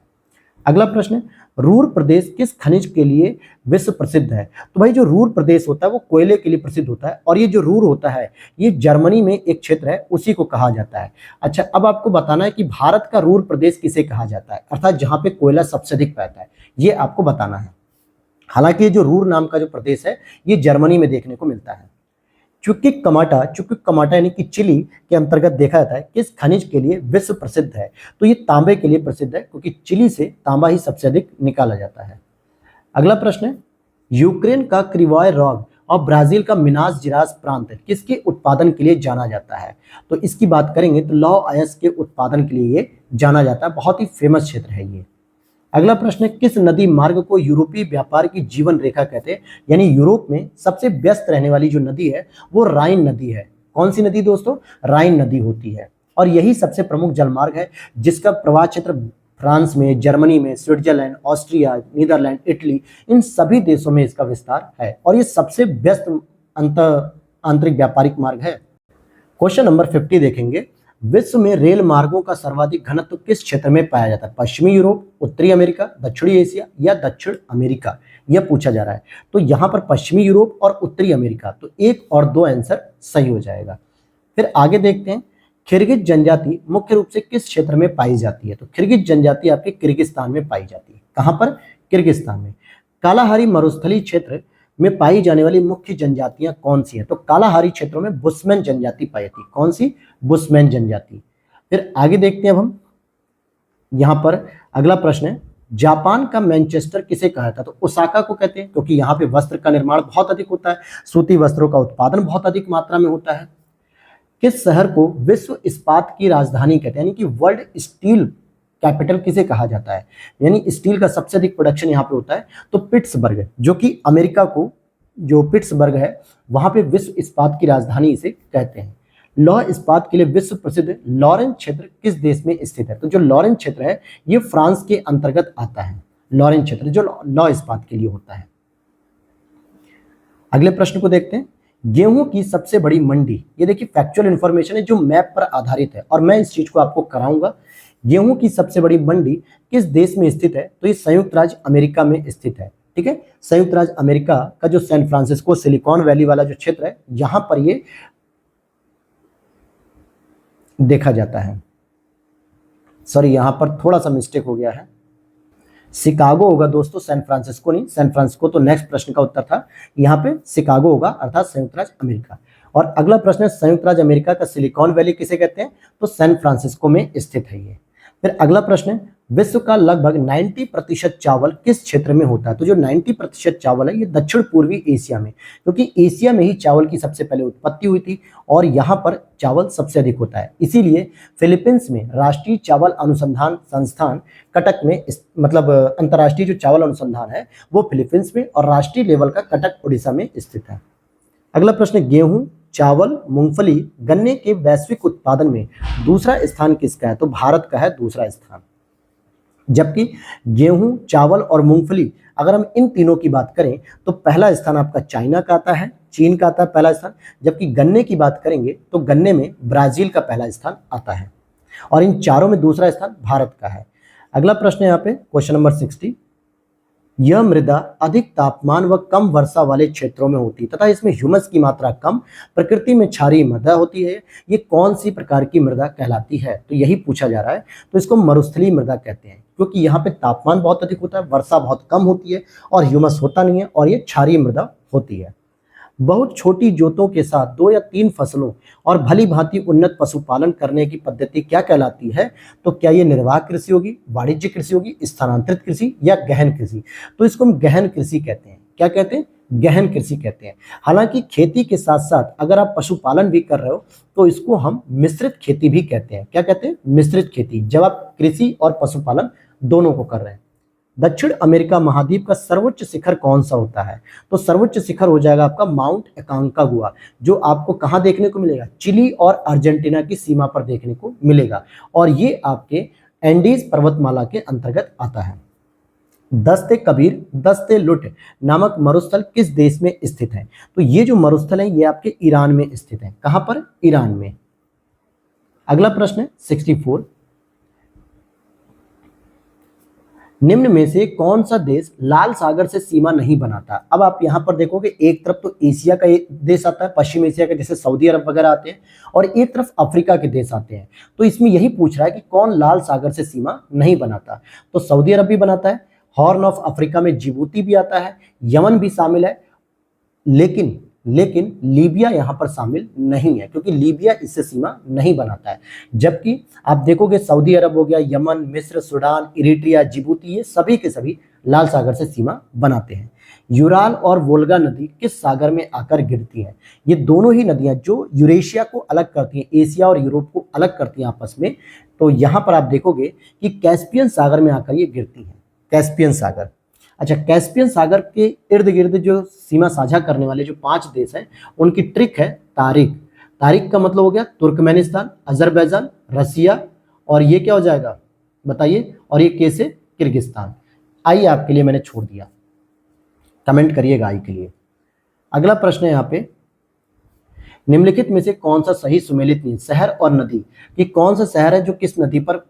अगला प्रश्न है, रूर प्रदेश किस खनिज के लिए विश्व प्रसिद्ध है? तो भाई जो रूर प्रदेश होता है वो कोयले के लिए प्रसिद्ध होता है, और ये जो रूर होता है ये जर्मनी में एक क्षेत्र है, उसी को कहा जाता है। अच्छा, अब आपको बताना है कि भारत का रूर प्रदेश किसे कहा जाता है, अर्थात जहां पे कोयला सबसे अधिक पाता है, ये आपको बताना है। हालांकि ये जो रूर नाम का जो प्रदेश है ये जर्मनी में देखने को मिलता है। चुक्की कमाटा यानी कि चिली के अंतर्गत देखा जाता है किस खनिज के लिए विश्व प्रसिद्ध है? तो ये तांबे के लिए प्रसिद्ध है, क्योंकि चिली से तांबा ही सबसे अधिक निकाला जाता है। अगला प्रश्न है, यूक्रेन का क्रिवॉय रॉग और ब्राजील का मिनास जिरास प्रांत किसके उत्पादन के लिए जाना जाता है? तो इसकी बात करेंगे तो लौह अयस्क के उत्पादन के लिए ये जाना जाता है, बहुत ही फेमस क्षेत्र है ये। अगला प्रश्न है, किस नदी मार्ग को यूरोपीय व्यापार की जीवन रेखा कहते हैं? यानी यूरोप में सबसे व्यस्त रहने वाली जो नदी है वो राइन नदी है। कौन सी नदी दोस्तों? राइन नदी होती है, और यही सबसे प्रमुख जलमार्ग है जिसका प्रवाह क्षेत्र फ्रांस में, जर्मनी में, स्विट्जरलैंड, ऑस्ट्रिया, नीदरलैंड, इटली, इन सभी देशों में इसका विस्तार है, और ये सबसे व्यस्त आंतरिक व्यापारिक मार्ग है। क्वेश्चन नंबर 50 देखेंगे, विश्व में रेल मार्गों का सर्वाधिक घनत्व किस क्षेत्र में पाया जाता है? पश्चिमी यूरोप, उत्तरी अमेरिका, दक्षिणी एशिया या दक्षिण अमेरिका, यह पूछा जा रहा है। तो यहां पर पश्चिमी यूरोप और उत्तरी अमेरिका, तो 1 और 2 आंसर सही हो जाएगा। फिर आगे देखते हैं, किर्गिज जनजाति मुख्य रूप से किस क्षेत्र में पाई जाती है? तो किर्गिज जनजाति आपके किर्गिस्तान में पाई जाती है। कहां पर? किर्गिस्तान में। कालाहारी मरुस्थलीय क्षेत्र में पाई जाने वाली मुख्य जनजातियां कौन सी हैं? तो कालाहारी क्षेत्रों में बुशमैन जनजाति पाई जाती है। कौन सी? बुशमैन जनजाति। फिर आगे देखते हैं अब हम, यहां पर अगला प्रश्न है, जापान का मैनचेस्टर किसे कहा था? तो ओसाका को कहते हैं, क्योंकि यहाँ पे वस्त्र का निर्माण बहुत अधिक होता है, सूती वस्त्रों का उत्पादन बहुत अधिक मात्रा में होता है। किस शहर को विश्व इस्पात की राजधानी कहते हैं, यानी कि वर्ल्ड स्टील कैपिटल किसे कहा जाता है? यानी स्टील का सबसे अधिक प्रोडक्शन यहाँ पे होता है, तो पिट्सबर्ग, जो कि अमेरिका को जो पिट्सबर्ग है वहां पे विश्व इस्पात की राजधानी इसे कहते हैं। लौह इस्पात के लिए विश्व प्रसिद्ध लॉरेंस क्षेत्र किस देश में स्थित है? तो जो लॉरेंस क्षेत्र है ये फ्रांस के अंतर्गत आता है, लॉरेंस क्षेत्र जो लौह इस्पात के लिए होता है। अगले प्रश्न को देखते हैं, गेहूं की सबसे बड़ी मंडी, ये देखिए फैक्चुअल इंफॉर्मेशन है जो मैप पर आधारित है, और मैं इस चीज को आपको कराऊंगा। गेहूं की सबसे बड़ी मंडी किस देश में स्थित है? तो ये संयुक्त राज्य अमेरिका में स्थित है। ठीक है, संयुक्त राज्य अमेरिका का जो सैन फ्रांसिस्को सिलिकॉन वैली वाला जो क्षेत्र है यहां पर ये देखा जाता है। सॉरी, यहां पर थोड़ा सा मिस्टेक हो गया है, शिकागो होगा दोस्तों, सैन फ्रांसिस्को नहीं। सैन फ्रांसिस्को तो नेक्स्ट प्रश्न का उत्तर था, यहाँ पे शिकागो होगा, अर्थात संयुक्त राज्य अमेरिका। और अगला प्रश्न है, संयुक्त राज्य अमेरिका का सिलिकॉन वैली किसे कहते हैं? तो सैन फ्रांसिस्को में स्थित है ये। फिर अगला प्रश्न है, विश्व का लगभग 90% चावल किस क्षेत्र में होता है? तो जो 90% चावल है ये दक्षिण पूर्वी एशिया में, क्योंकि एशिया में ही चावल की सबसे पहले उत्पत्ति हुई थी और यहाँ पर चावल सबसे अधिक होता है। इसीलिए फिलीपींस में राष्ट्रीय चावल अनुसंधान संस्थान कटक में, मतलब अंतर्राष्ट्रीय जो चावल अनुसंधान है वो फिलीपींस में, और राष्ट्रीय लेवल का कटक उड़ीसा में स्थित है। अगला प्रश्न, गेहूं, चावल, मूंगफली, गन्ने के वैश्विक उत्पादन में दूसरा स्थान किसका है? तो भारत का है दूसरा स्थान। जबकि गेहूं, चावल और मूंगफली, अगर हम इन तीनों की बात करें तो पहला स्थान आपका चाइना का आता है, चीन का आता है पहला स्थान। जबकि गन्ने की बात करेंगे तो गन्ने में ब्राजील का पहला स्थान आता है, और इन चारों में दूसरा स्थान भारत का है। अगला प्रश्न है यहाँ पे क्वेश्चन नंबर 60, यह मृदा अधिक तापमान व कम वर्षा वाले क्षेत्रों में होती है तथा इसमें ह्यूमस की मात्रा कम, प्रकृति में क्षारीय मृदा होती है, ये कौन सी प्रकार की मृदा कहलाती है? तो यही पूछा जा रहा है। तो इसको मरुस्थलीय मृदा कहते हैं, क्योंकि यहाँ पे तापमान बहुत अधिक होता है, वर्षा बहुत कम होती है और ह्यूमस होता नहीं है, और ये क्षारीय मृदा होती है। बहुत छोटी जोतों के साथ 2 या 3 फसलों और भली भांति उन्नत पशुपालन करने की पद्धति क्या कहलाती है? तो क्या ये निर्वाह कृषि होगी, वाणिज्य कृषि होगी, स्थानांतरित कृषि या गहन कृषि? तो इसको हम गहन कृषि कहते हैं। क्या कहते हैं? गहन कृषि कहते हैं। हालांकि खेती के साथ साथ अगर आप पशुपालन भी कर रहे हो तो इसको हम मिश्रित खेती भी कहते हैं। क्या कहते हैं? मिश्रित खेती, जब आप कृषि और पशुपालन दोनों को कर रहे हैं। दक्षिण अमेरिका महाद्वीप का सर्वोच्च शिखर कौन सा होता है? तो सर्वोच्च शिखर हो जाएगा आपका माउंट एकांकागुआ, जो आपको कहाँ देखने को मिलेगा? चिली और अर्जेंटीना की सीमा पर देखने को मिलेगा, और ये आपके एंडीज पर्वतमाला के अंतर्गत आता है। दस्ते कबीर, दस्ते लुट नामक मरुस्थल किस देश में स्थित है? तो ये जो मरुस्थल है ये आपके ईरान में स्थित है। कहां पर? ईरान में। अगला प्रश्न है 64, निम्न में से कौन सा देश लाल सागर से सीमा नहीं बनाता? अब आप यहां पर देखोगे, एक तरफ तो एशिया का देश आता है, पश्चिम एशिया के जैसे सऊदी अरब वगैरह आते हैं, और एक तरफ अफ्रीका के देश आते हैं। तो इसमें यही पूछ रहा है कि कौन लाल सागर से सीमा नहीं बनाता? तो सऊदी अरब भी बनाता है, हॉर्न ऑफ अफ्रीका में जिबूती भी आता है, यमन भी शामिल है, लेकिन लीबिया यहां पर शामिल नहीं है, क्योंकि लीबिया इससे सीमा नहीं बनाता है। जबकि आप देखोगे सऊदी अरब हो गया, यमन, मिस्र, सूडान, इरिट्रिया, जिबूती, ये सभी के सभी लाल सागर से सीमा बनाते हैं। यूराल और वोल्गा नदी किस सागर में आकर गिरती है? ये दोनों ही नदियां जो यूरेशिया को अलग करती हैं, एशिया और यूरोप को अलग करती हैं आपस में, तो यहां पर आप देखोगे कि कैस्पियन सागर में आकर ये गिरती हैं। कैस्पियन सागर। अच्छा, कैस्पियन सागर के इर्द गिर्द जो सीमा साझा करने वाले जो 5 देश हैं, उनकी ट्रिक है तारिक। तारिक का मतलब हो गया तुर्कमेनिस्तान, अजरबैजान, रसिया, और ये क्या हो जाएगा बताइए? और ये के से किर्गिस्तान। आई आपके लिए मैंने छोड़ दिया, कमेंट करिएगा आई के लिए। अगला प्रश्न है यहाँ पे, निम्नलिखित में से कौन सा सही सुमेलित नहीं? शहर और नदी, कि कौन सा शहर है जो किस नदी पर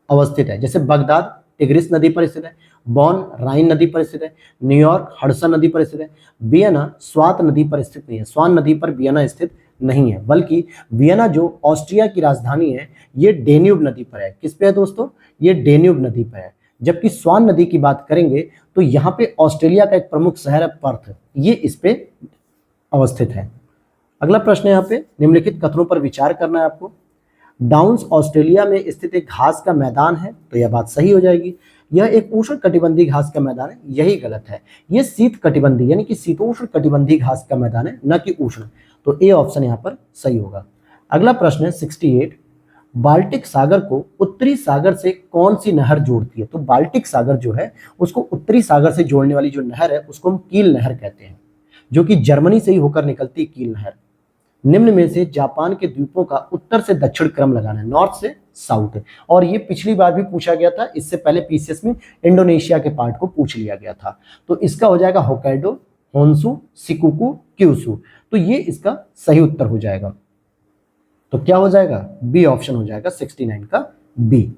अवस्थित है? जैसे बगदाद टिग्रिस नदी पर स्थित है, बॉन राइन नदी पर स्थित है, न्यूयॉर्क हडसन नदी पर स्थित है, वियना स्वात नदी पर स्थित नहीं है। स्वान नदी पर वियना स्थित नहीं है, बल्कि वियना जो ऑस्ट्रिया की राजधानी है ये डेन्यूब नदी पर है। किस पे है दोस्तों? ये डेन्यूब नदी पर है। जबकि स्वान नदी की बात करेंगे तो यहाँ पे ऑस्ट्रेलिया का एक प्रमुख शहर है पर्थ, ये इस पे अवस्थित है। अगला प्रश्न है यहाँ पे, निम्नलिखित कथनों पर विचार करना है आपको। डाउन्स ऑस्ट्रेलिया में स्थित एक घास का मैदान है, तो यह बात सही हो जाएगी। यह एक उष्ण कटिबंधीय घास का मैदान है, यही गलत है। यह शीत कटिबंधीय यानी कि शीतोष्ण कटिबंधीय घास का मैदान है, न कि उष्ण। तो ए ऑप्शन यहाँ पर सही होगा। अगला प्रश्न है 68, बाल्टिक सागर को उत्तरी सागर से कौन सी नहर जोड़ती है? तो बाल्टिक सागर जो है उसको उत्तरी सागर से जोड़ने वाली जो नहर है उसको हम कील नहर कहते हैं, जो कि जर्मनी से ही होकर निकलती है कील नहर। निम्न में से जापान के द्वीपों का उत्तर से दक्षिण क्रम लगाना है, नॉर्थ से साउथ। और ये पिछली बार भी पूछा गया था, इससे पहले पीसीएस में इंडोनेशिया के पार्ट को पूछ लिया गया था। तो इसका हो जाएगा होक्काइडो, होन्शु, शिकुकु, क्यूशु। तो ये इसका सही उत्तर हो जाएगा। तो क्या हो जाएगा? बी ऑप्शन हो जाएगा 69 का बी।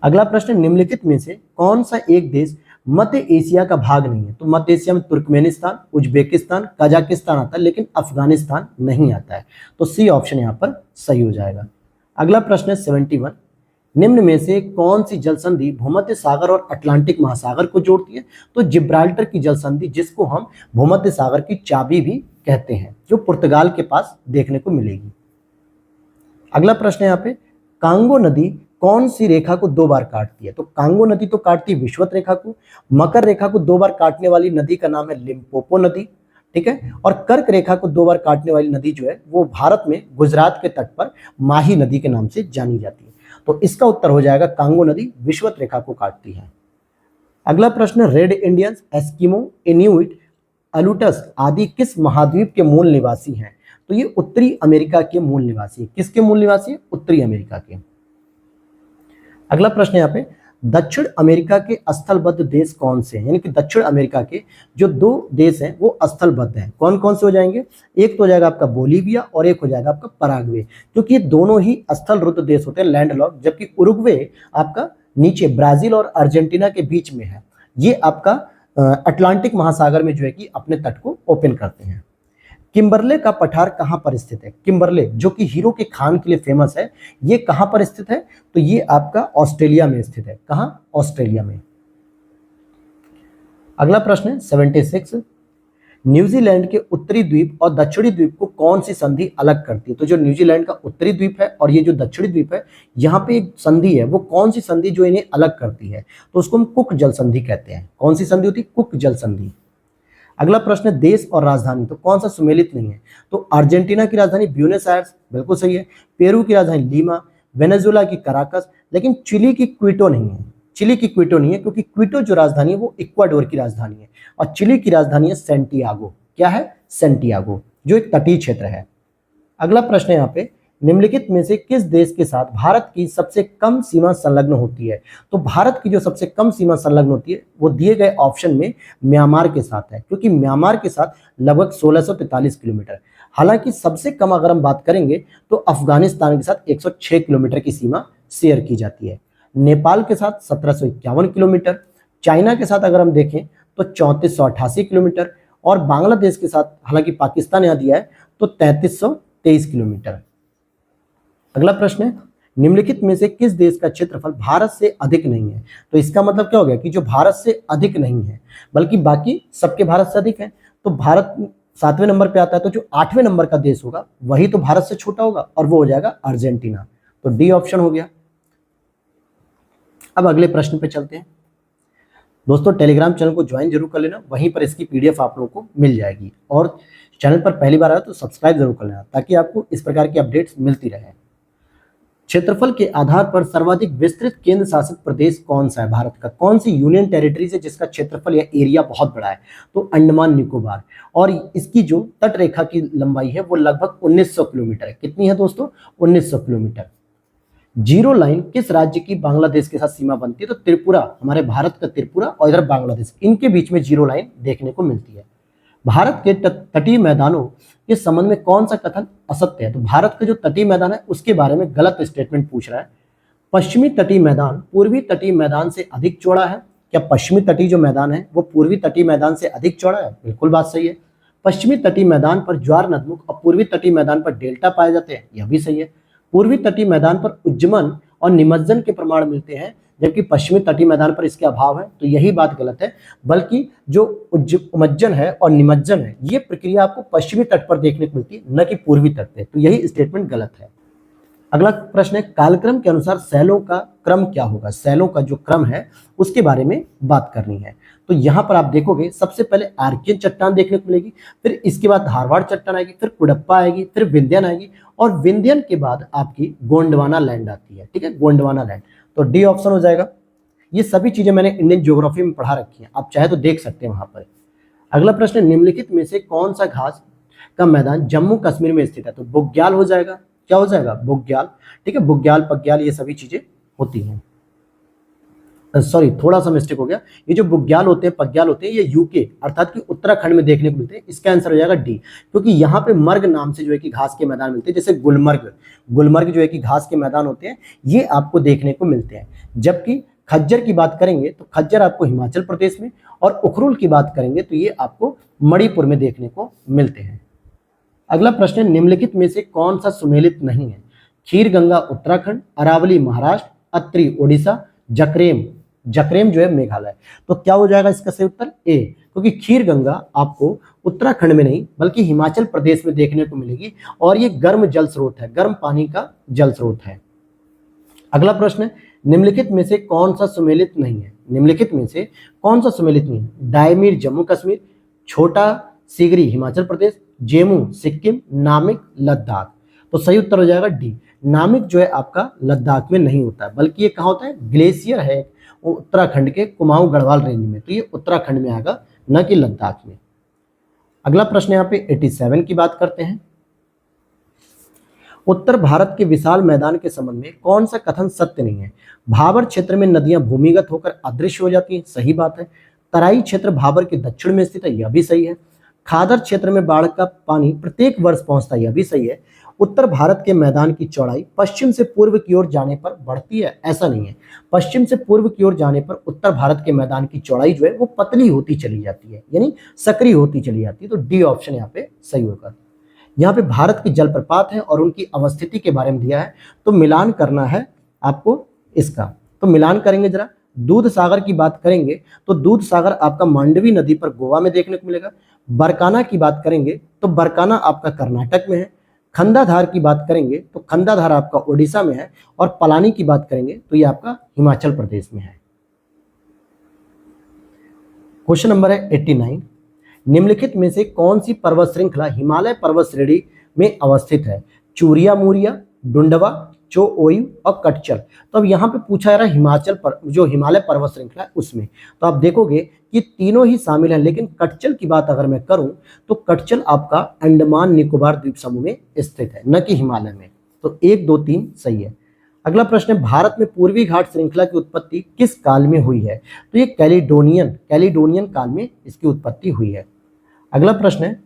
अगला प्रश्न, निम्नलिखित में से कौन सा एक देश मध्य एशिया का भाग नहीं है? तो मध्य एशिया में तुर्कमेनिस्तान, उज्बेकिस्तान, कजाकिस्तान आता है, लेकिन अफगानिस्तान नहीं आता है। तो सी ऑप्शन यहाँ पर सही हो जाएगा। अगला प्रश्न है 71, निम्न में से कौन सी जल संधि भूमध्य सागर और अटलांटिक महासागर को जोड़ती है? तो जिब्राल्टर की जल संधि, जिसको हम भूमध्य सागर की चाबी भी कहते हैं, जो पुर्तगाल के पास देखने को मिलेगी। अगला प्रश्न है यहाँ पे, कांगो नदी कौन सी रेखा को 2 बार काटती है? तो कांगो नदी तो काटती है विषुवत रेखा को। मकर रेखा को 2 बार काटने वाली नदी का नाम है लिम्पोपो नदी, ठीक है। और कर्क रेखा को 2 बार काटने वाली नदी जो है वो भारत में गुजरात के तट पर माही नदी के नाम से जानी जाती है। तो इसका उत्तर हो जाएगा कांगो नदी विषुवत रेखा को काटती है। अगला प्रश्न, रेड इंडियंस, एस्किमो, इन्यूइट, अलूटस आदि किस महाद्वीप के मूल निवासी हैं? तो ये उत्तरी अमेरिका के मूल निवासी है। किसके मूल निवासी है? उत्तरी अमेरिका के। अगला प्रश्न यहाँ पे, दक्षिण अमेरिका के स्थलबद्ध देश कौन से हैं? यानी कि दक्षिण अमेरिका के जो 2 देश हैं वो स्थलबद्ध हैं। कौन कौन से हो जाएंगे? एक तो हो जाएगा आपका बोलीविया और एक हो जाएगा आपका पराग्वे, क्योंकि ये दोनों ही स्थलरुद्ध देश होते हैं, लैंडलॉक। जबकि उरुग्वे आपका नीचे ब्राजील और अर्जेंटीना के बीच में है। ये आपका अटलांटिक महासागर में जो है कि अपने तट को ओपन करते हैं। किम्बरले का पठार कहां पर स्थित है? किम्बरले जो कि हीरो के खान के लिए फेमस है, ये कहां पर स्थित है? तो ये आपका ऑस्ट्रेलिया में स्थित है। कहां? ऑस्ट्रेलिया में। अगला प्रश्न है 76, न्यूजीलैंड के उत्तरी द्वीप और दक्षिणी द्वीप को कौन सी संधि अलग करती है? तो जो न्यूजीलैंड का उत्तरी द्वीप है और ये जो दक्षिणी द्वीप है, यहाँ पे एक संधि है, वो कौन सी संधि जो इन्हें अलग करती है? तो उसको हम कुक जल संधि कहते हैं। कौन सी संधि होती है? कुक जल संधि। अगला प्रश्न है देश और राजधानी, तो कौन सा सुमेलित नहीं है? तो अर्जेंटीना की राजधानी ब्यूनस आयर्स, बिल्कुल सही है। पेरू की राजधानी लीमा, वेनेजुएला की कराकस, लेकिन चिली की क्विटो नहीं है। चिली की क्विटो नहीं है क्योंकि क्विटो जो राजधानी है वो इक्वाडोर की राजधानी है और चिली की राजधानी है सेंटियागो। क्या है? सेंटियागो, जो एक तटीय क्षेत्र है। अगला प्रश्न है यहाँ पे, निम्नलिखित में से किस देश के साथ भारत की सबसे कम सीमा संलग्न होती है? तो भारत की जो सबसे कम सीमा संलग्न होती है वो दिए गए ऑप्शन में म्यांमार के साथ है, क्योंकि म्यांमार के साथ लगभग 1643 किलोमीटर। हालांकि सबसे कम अगर हम बात करेंगे तो अफगानिस्तान के साथ 106 किलोमीटर की सीमा शेयर की जाती है। नेपाल के साथ 1751 किलोमीटर, चाइना के साथ अगर हम देखें तो 3488 किलोमीटर, और बांग्लादेश के साथ, हालांकि पाकिस्तान यहाँ दिया है, तो 3323 किलोमीटर। अगला प्रश्न है, निम्नलिखित में से किस देश का क्षेत्रफल भारत से अधिक नहीं है? तो इसका मतलब क्या हो गया कि जो भारत से अधिक नहीं है बल्कि बाकी सबके भारत से अधिक है, तो भारत 7वें नंबर पे आता है, तो जो 8वें नंबर का देश होगा वही तो भारत से छोटा होगा और वो हो जाएगा अर्जेंटीना। तो डी ऑप्शन हो गया। अब अगले प्रश्न पे चलते हैं। दोस्तों टेलीग्राम चैनल को ज्वाइन जरूर कर लेना, वहीं पर इसकी पीडीएफ आप लोगों को मिल जाएगी, और चैनल पर पहली बार आया तो सब्सक्राइब जरूर कर लेना ताकि आपको इस प्रकार की अपडेट्स मिलती रहे। क्षेत्रफल के आधार पर सर्वाधिक विस्तृत केंद्र शासित प्रदेश कौन सा है भारत का? कौन सी यूनियन टेरिटरीज है जिसका क्षेत्रफल या एरिया बहुत बड़ा है? तो अंडमान निकोबार, और इसकी जो तट रेखा की लंबाई है वो लगभग 1900 किलोमीटर है। कितनी है दोस्तों? 1900 किलोमीटर। जीरो लाइन किस राज्य की बांग्लादेश के साथ सीमा बनती है? तो त्रिपुरा, हमारे भारत का त्रिपुरा और इधर बांग्लादेश, इनके बीच में जीरो लाइन देखने को मिलती है। भारत के तटीय मैदानों के संबंध में कौन सा कथन असत्य है? तो भारत का जो तटीय मैदान है उसके बारे में गलत स्टेटमेंट पूछ रहा है। पश्चिमी तटीय मैदान पूर्वी तटीय मैदान से अधिक चौड़ा है। क्या पश्चिमी तटीय जो मैदान है वो पूर्वी तटीय मैदान से अधिक चौड़ा है? बिल्कुल बात सही है। पश्चिमी तटीय मैदान पर ज्वार नदमुख और पूर्वी तटीय मैदान पर डेल्टा पाए जाते हैं, यह भी सही है। पूर्वी तटीय मैदान पर उज्जमन और निमज्जन के प्रमाण मिलते हैं, जबकि पश्चिमी तटीय मैदान पर इसके अभाव है, तो यही बात गलत है। बल्कि जो उज्जमन है और निमज्जन है ये प्रक्रिया आपको पश्चिमी तट पर देखने को मिलती है, न कि पूर्वी तट पे, तो यही स्टेटमेंट गलत है। अगला प्रश्न है, कालक्रम के अनुसार शैलों का क्रम क्या होगा? शैलों का जो क्रम है उसके बारे में बात करनी है। तो यहाँ पर आप देखोगे सबसे पहले आर्कियन चट्टान देखने को मिलेगी, फिर इसके बाद धारवाड़ चट्टान आएगी, फिर कुडप्पा आएगी, फिर विंध्यन आएगी, और विंध्यन के बाद आपकी गोंडवाना लैंड आती है। ठीक है, गोंडवाना लैंड, तो डी ऑप्शन हो जाएगा। ये सभी चीजें मैंने इंडियन ज्योग्राफी में पढ़ा रखी हैं, आप चाहे तो देख सकते हैं वहां पर। अगला प्रश्न, निम्नलिखित में से कौन सा घास का मैदान जम्मू कश्मीर में स्थित है? तो बुग्याल हो जाएगा। क्या हो जाएगा? बुग्याल। ठीक है, बुग्याल, पग्याल, ये सभी चीजें होती हैं। सॉरी, थोड़ा सा मिस्टेक हो गया। ये जो बुग्याल होते हैं, पग्याल होते हैं, ये यूके अर्थात कि उत्तराखंड में देखने को मिलते हैं। इसका आंसर हो जाएगा डी, क्योंकि यहाँ पे मर्ग नाम से जो है कि घास के मैदान मिलते हैं। जैसे गुलमर्ग जो है कि घास के मैदान होते हैं, ये आपको देखने को मिलते हैं। जबकि खज्जर की बात करेंगे तो खज्जर आपको हिमाचल प्रदेश में, और उखरुल की बात करेंगे तो ये आपको मणिपुर में देखने को मिलते हैं। अगला प्रश्न, निम्नलिखित में से कौन सा सुमेलित नहीं है? खीर गंगा उत्तराखंड, अरावली महाराष्ट्र, अत्रि ओडिशा, जकरेम जो है मेघालय। तो क्या हो जाएगा इसका सही उत्तर? ए, क्योंकि खीर गंगा आपको उत्तराखंड में नहीं बल्कि हिमाचल प्रदेश में देखने को मिलेगी, और ये गर्म जल स्रोत है, गर्म पानी का जल स्रोत है। अगला प्रश्न, निम्नलिखित में से कौन सा सुमेलित नहीं है? निम्नलिखित में से कौन सा सुमेलित नहीं है? डायमीर जम्मू कश्मीर, छोटा सीगरी हिमाचल प्रदेश, जेमू सिक्किम, नामिक लद्दाख। तो सही उत्तर हो जाएगा डी। नामिक जो है आपका लद्दाख में नहीं होता है, बल्कि ये कहाँ होता है? ग्लेशियर है वो उत्तराखंड के कुमाऊं गढ़वाल रेंज में, तो ये उत्तराखंड में आएगा, न कि लद्दाख में। अगला प्रश्न यहाँ पे 87 की बात करते हैं। उत्तर भारत के विशाल मैदान के संबंध में कौन सा कथन सत्य नहीं है? भाबर क्षेत्र में नदियां भूमिगत होकर अदृश्य हो जाती हैं, सही बात है। तराई क्षेत्र भाबर के दक्षिण में स्थित है, यह भी सही है। खादर क्षेत्र में बाढ़ का पानी प्रत्येक वर्ष पहुंचता है, यह भी सही है। उत्तर भारत के मैदान की चौड़ाई पश्चिम से पूर्व की ओर जाने पर बढ़ती है, ऐसा नहीं है। पश्चिम से पूर्व की ओर जाने पर उत्तर भारत के मैदान की चौड़ाई जो है वो पतली होती चली जाती है, यानी सक्रिय होती चली जाती है। तो डी ऑप्शन यहाँ पे सही होगा। यहाँ पे भारत के जलप्रपात है और उनकी अवस्थिति के बारे में दिया है, तो मिलान करना है आपको इसका। तो मिलान करेंगे जरा। दूध सागर की बात करेंगे तो दूध सागर आपका मांडवी नदी पर गोवा में देखने को मिलेगा। बरकाना की बात करेंगे तो बरकाना आपका कर्नाटक में है। खंडाधार की बात करेंगे तो खंडाधार आपका ओडिशा में है, और पलानी की बात करेंगे तो ये आपका हिमाचल प्रदेश में है। क्वेश्चन नंबर है 89। निम्नलिखित में से कौन सी पर्वत श्रृंखला हिमालय पर्वत श्रेणी में अवस्थित है? चूरिया मूरिया, डुंडवा, चो ओयू और कटचल। तो अब यहाँ पे पूछा जा रहा है हिमाचल पर जो हिमालय पर्वत श्रृंखला है उसमें, तो आप देखोगे कि तीनों ही शामिल हैं, लेकिन कटचल की बात अगर मैं करूं तो कटचल आपका अंडमान निकोबार द्वीप समूह में स्थित है, न कि हिमालय में। तो 1, 2, 3 सही है। अगला प्रश्न है, भारत में पूर्वी घाट श्रृंखला की उत्पत्ति किस काल में हुई है? तो ये कैलिडोनियन काल में इसकी उत्पत्ति हुई है। अगला प्रश्न है,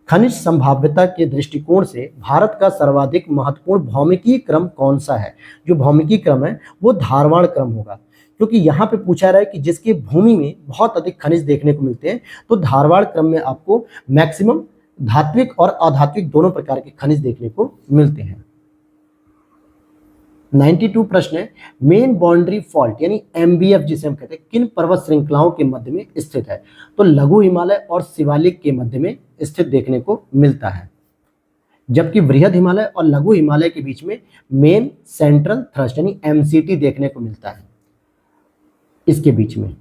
खनिज संभाव्यता के दृष्टिकोण से भारत का सर्वाधिक महत्वपूर्ण भौमिकीय क्रम कौन सा है? जो भौमिकीय क्रम है वो धारवाड़ क्रम होगा, क्योंकि यहाँ पे पूछा रहा है कि जिसके भूमि में बहुत अधिक खनिज देखने को मिलते हैं, तो धारवाड़ क्रम में आपको मैक्सिमम धात्विक और अधात्विक दोनों प्रकार के खनिज देखने को मिलते हैं। 92 प्रश्न है, मेन बाउंड्री फॉल्ट यानी MBF जिसे हम कहते हैं किन पर्वत श्रृंखलाओं के मध्य में स्थित है? तो लघु हिमालय और शिवालिक के मध्य में स्थित देखने को मिलता है, जबकि वृहद हिमालय और लघु हिमालय के बीच में मेन सेंट्रल थ्रस्ट यानी MCT देखने को मिलता है इसके बीच में।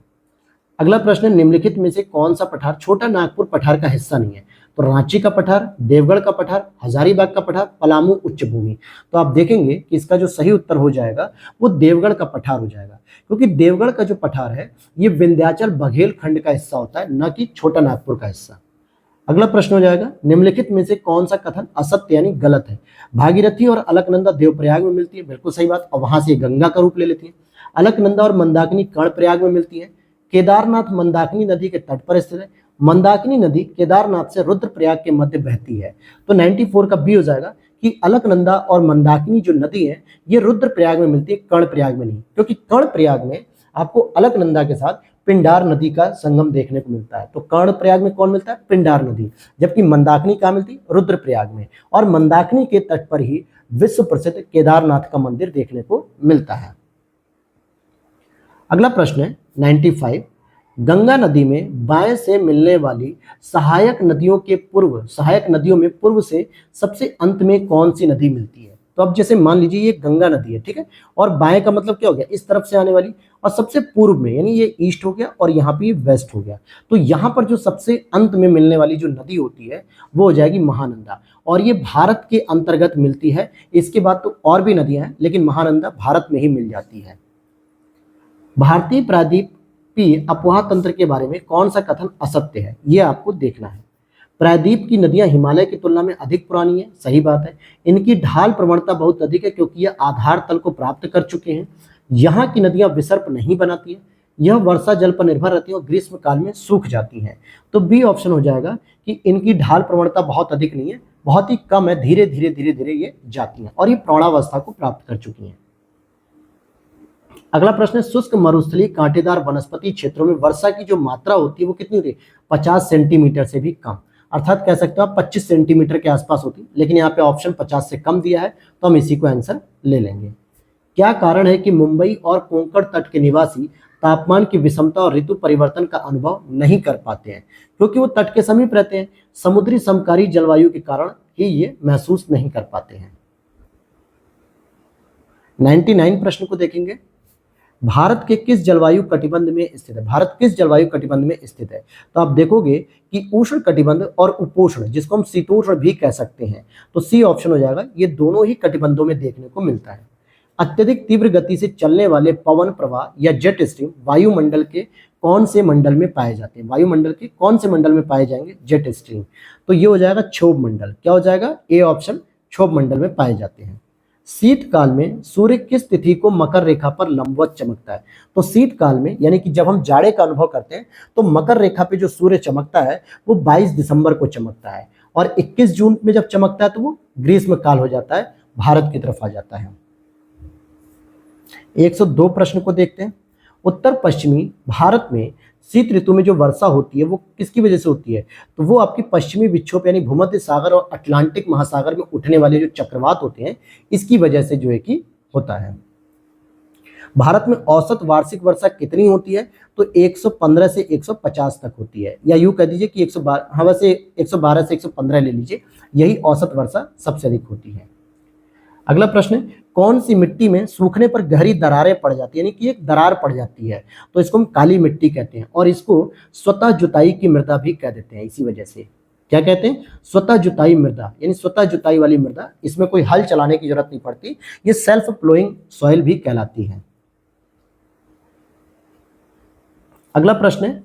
अगला प्रश्न, निम्नलिखित में से कौन सा पठार छोटा नागपुर पठार का हिस्सा नहीं है? तो रांची का पठार, देवगढ़ का पठार, हजारीबाग का पठार, पलामू उच्च भूमि। तो आप देखेंगे कि इसका जो सही उत्तर हो जाएगा वो देवगढ़ का पठार हो जाएगा, क्योंकि देवगढ़ का जो पठार है ये विंध्याचल बघेल खंड का हिस्सा होता है, न कि छोटा नागपुर का हिस्सा। अगला प्रश्न हो जाएगा, निम्नलिखित में से कौन सा कथन असत्य यानी गलत है? भागीरथी और अलकनंदा देवप्रयाग में मिलती है, बिल्कुल सही बात, और वहां से गंगा का रूप ले लेती है। अलकनंदा और मंदाकिनी कर्णप्रयाग में मिलती है। केदारनाथ मंदाकिनी नदी के तट पर स्थित है। मंदाकिनी नदी केदारनाथ से रुद्रप्रयाग के मध्य बहती है। तो 94 का बी हो जाएगा कि अलकनंदा और मंदाकिनी जो नदी है ये रुद्रप्रयाग में मिलती है, कर्णप्रयाग में नहीं, क्योंकि कर्णप्रयाग में आपको अलकनंदा के साथ पिंडार नदी का संगम देखने को मिलता है। तो कर्णप्रयाग में कौन मिलता है? पिंडार नदी, जबकि मंदाकिनी कहाँ मिलती है? रुद्रप्रयाग में, और मंदाकिनी के तट पर ही विश्व प्रसिद्ध केदारनाथ का मंदिर देखने को मिलता है। अगला प्रश्न है 95, गंगा नदी में बाएं से मिलने वाली सहायक नदियों में पूर्व से सबसे अंत में कौन सी नदी मिलती है? तो अब जैसे मान लीजिए ये गंगा नदी है, ठीक है, और बाएं का मतलब क्या हो गया? इस तरफ से आने वाली, और सबसे पूर्व में यानी ये ईस्ट हो गया और यहाँ पे ये वेस्ट हो गया। तो यहाँ पर जो सबसे अंत में मिलने वाली जो नदी होती है वो हो जाएगी महानंदा, और ये भारत के अंतर्गत मिलती है। इसके बाद तो और भी नदियां हैं, लेकिन महानंदा भारत में ही मिल जाती है। भारतीय प्रायद्वीपीय अपवाह तंत्र के बारे में कौन सा कथन असत्य है? ये आपको देखना है। प्रायद्वीप की नदियां हिमालय की तुलना में अधिक पुरानी है, सही बात है। इनकी ढाल प्रवणता बहुत अधिक है, क्योंकि यह आधार तल को प्राप्त कर चुके हैं। यहाँ की नदियां विसर्प नहीं बनाती हैं, यह वर्षा जल पर निर्भर रहती है और ग्रीष्म काल में सूख जाती हैं। तो बी ऑप्शन हो जाएगा कि इनकी ढाल प्रवणता बहुत अधिक नहीं है, बहुत ही कम है, धीरे धीरे ये जाती हैं और ये प्रौढ़ावस्था को प्राप्त कर चुकी हैं। अगला प्रश्न है, शुष्क मरुस्थलीय कांटेदार वनस्पति क्षेत्रों में वर्षा की जो मात्रा होती है वो कितनी होती है? 50 सेंटीमीटर से भी कम, अर्थात कह सकते हो आप 25 सेंटीमीटर के आसपास होती है, लेकिन यहाँ पे ऑप्शन 50 से कम दिया है, तो हम इसी को आंसर ले लेंगे। क्या कारण है कि मुंबई और कोंकण तट के निवासी तापमान की विषमता और ऋतु परिवर्तन का अनुभव नहीं कर पाते हैं? क्योंकि वो तट के समीप रहते हैं, समुद्री समकारी जलवायु के कारण ही ये महसूस नहीं कर पाते हैं। 99 प्रश्न को देखेंगे, भारत के किस जलवायु कटिबंध में स्थित है? भारत किस जलवायु कटिबंध में स्थित है? तो आप देखोगे कि उष्ण कटिबंध और उपोष्ण, जिसको हम शीतोष्ण भी कह सकते हैं, तो सी ऑप्शन हो जाएगा। ये दोनों ही कटिबंधों में देखने को मिलता है। अत्यधिक तीव्र गति से चलने वाले पवन प्रवाह या जेट स्ट्रीम वायुमंडल के कौन से मंडल में पाए जाते हैं? वायुमंडल के कौन से मंडल में पाए जाएंगे जेट स्ट्रीम? तो ये हो जाएगा क्षोभ मंडल। क्या हो जाएगा? ए ऑप्शन, क्षोभ मंडल में पाए जाते हैं। शीतकाल में सूर्य किस तिथि को मकर रेखा पर लंबवत चमकता है? तो शीतकाल में यानी कि जब हम जाड़े का अनुभव करते हैं तो मकर रेखा पे जो सूर्य चमकता है वो 22 दिसंबर को चमकता है, और 21 जून में जब चमकता है तो वो ग्रीष्म काल हो जाता है, भारत की तरफ आ जाता है। 102 प्रश्न को देखते हैं। उत्तर पश्चिमी भारत में शीत ऋतु में जो वर्षा होती है वो किसकी वजह से होती है? तो वो आपकी पश्चिमी विक्षोभ यानी भूमध्य सागर और अटलांटिक महासागर में उठने वाले जो चक्रवात होते हैं इसकी वजह से जो है कि होता है। भारत में औसत वार्षिक वर्षा कितनी होती है? तो 115 से 150 तक होती है, या यूं कह दीजिए कि 112, हाँ वैसे 112 से 115 ले लीजिए, यही औसत वर्षा सबसे अधिक होती है। अगला प्रश्न है, कौन सी मिट्टी में सूखने पर गहरी दरारें पड़ जाती है, यानी कि एक दरार पड़ जाती है, तो इसको हम काली मिट्टी कहते हैं और इसको स्वतः जुताई की मृदा भी कह देते हैं। इसी वजह से क्या कहते हैं, स्वतः जुताई मृदा, यानी स्वतः जुताई वाली मृदा, इसमें कोई हल चलाने की जरूरत नहीं पड़ती, ये सेल्फ प्लोइंग सॉइल भी कहलाती है। अगला प्रश्न है,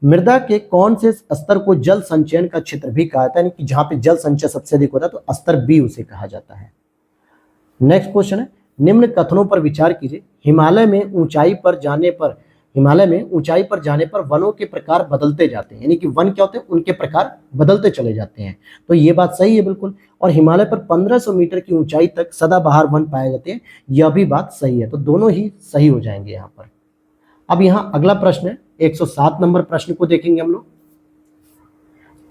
मृदा के कौन से स्तर को जल संचयन का क्षेत्र भी कहा जाता है, यानी कि जहां पे जल संचय सबसे अधिक होता है तो स्तर बी उसे कहा जाता है। नेक्स्ट क्वेश्चन है, निम्न कथनों पर विचार कीजिए। हिमालय में ऊंचाई पर जाने पर वनों के प्रकार बदलते जाते हैं, यानी कि वन क्या होते हैं, उनके प्रकार बदलते चले जाते हैं, तो ये बात सही है बिल्कुल। और हिमालय पर 1500 मीटर की ऊंचाई तक सदाबहार वन पाए जाते हैं, यह भी बात सही है, तो दोनों ही सही हो जाएंगे यहाँ पर। अब यहाँ अगला प्रश्न है, 107 नंबर प्रश्न को देखेंगे हम लोग।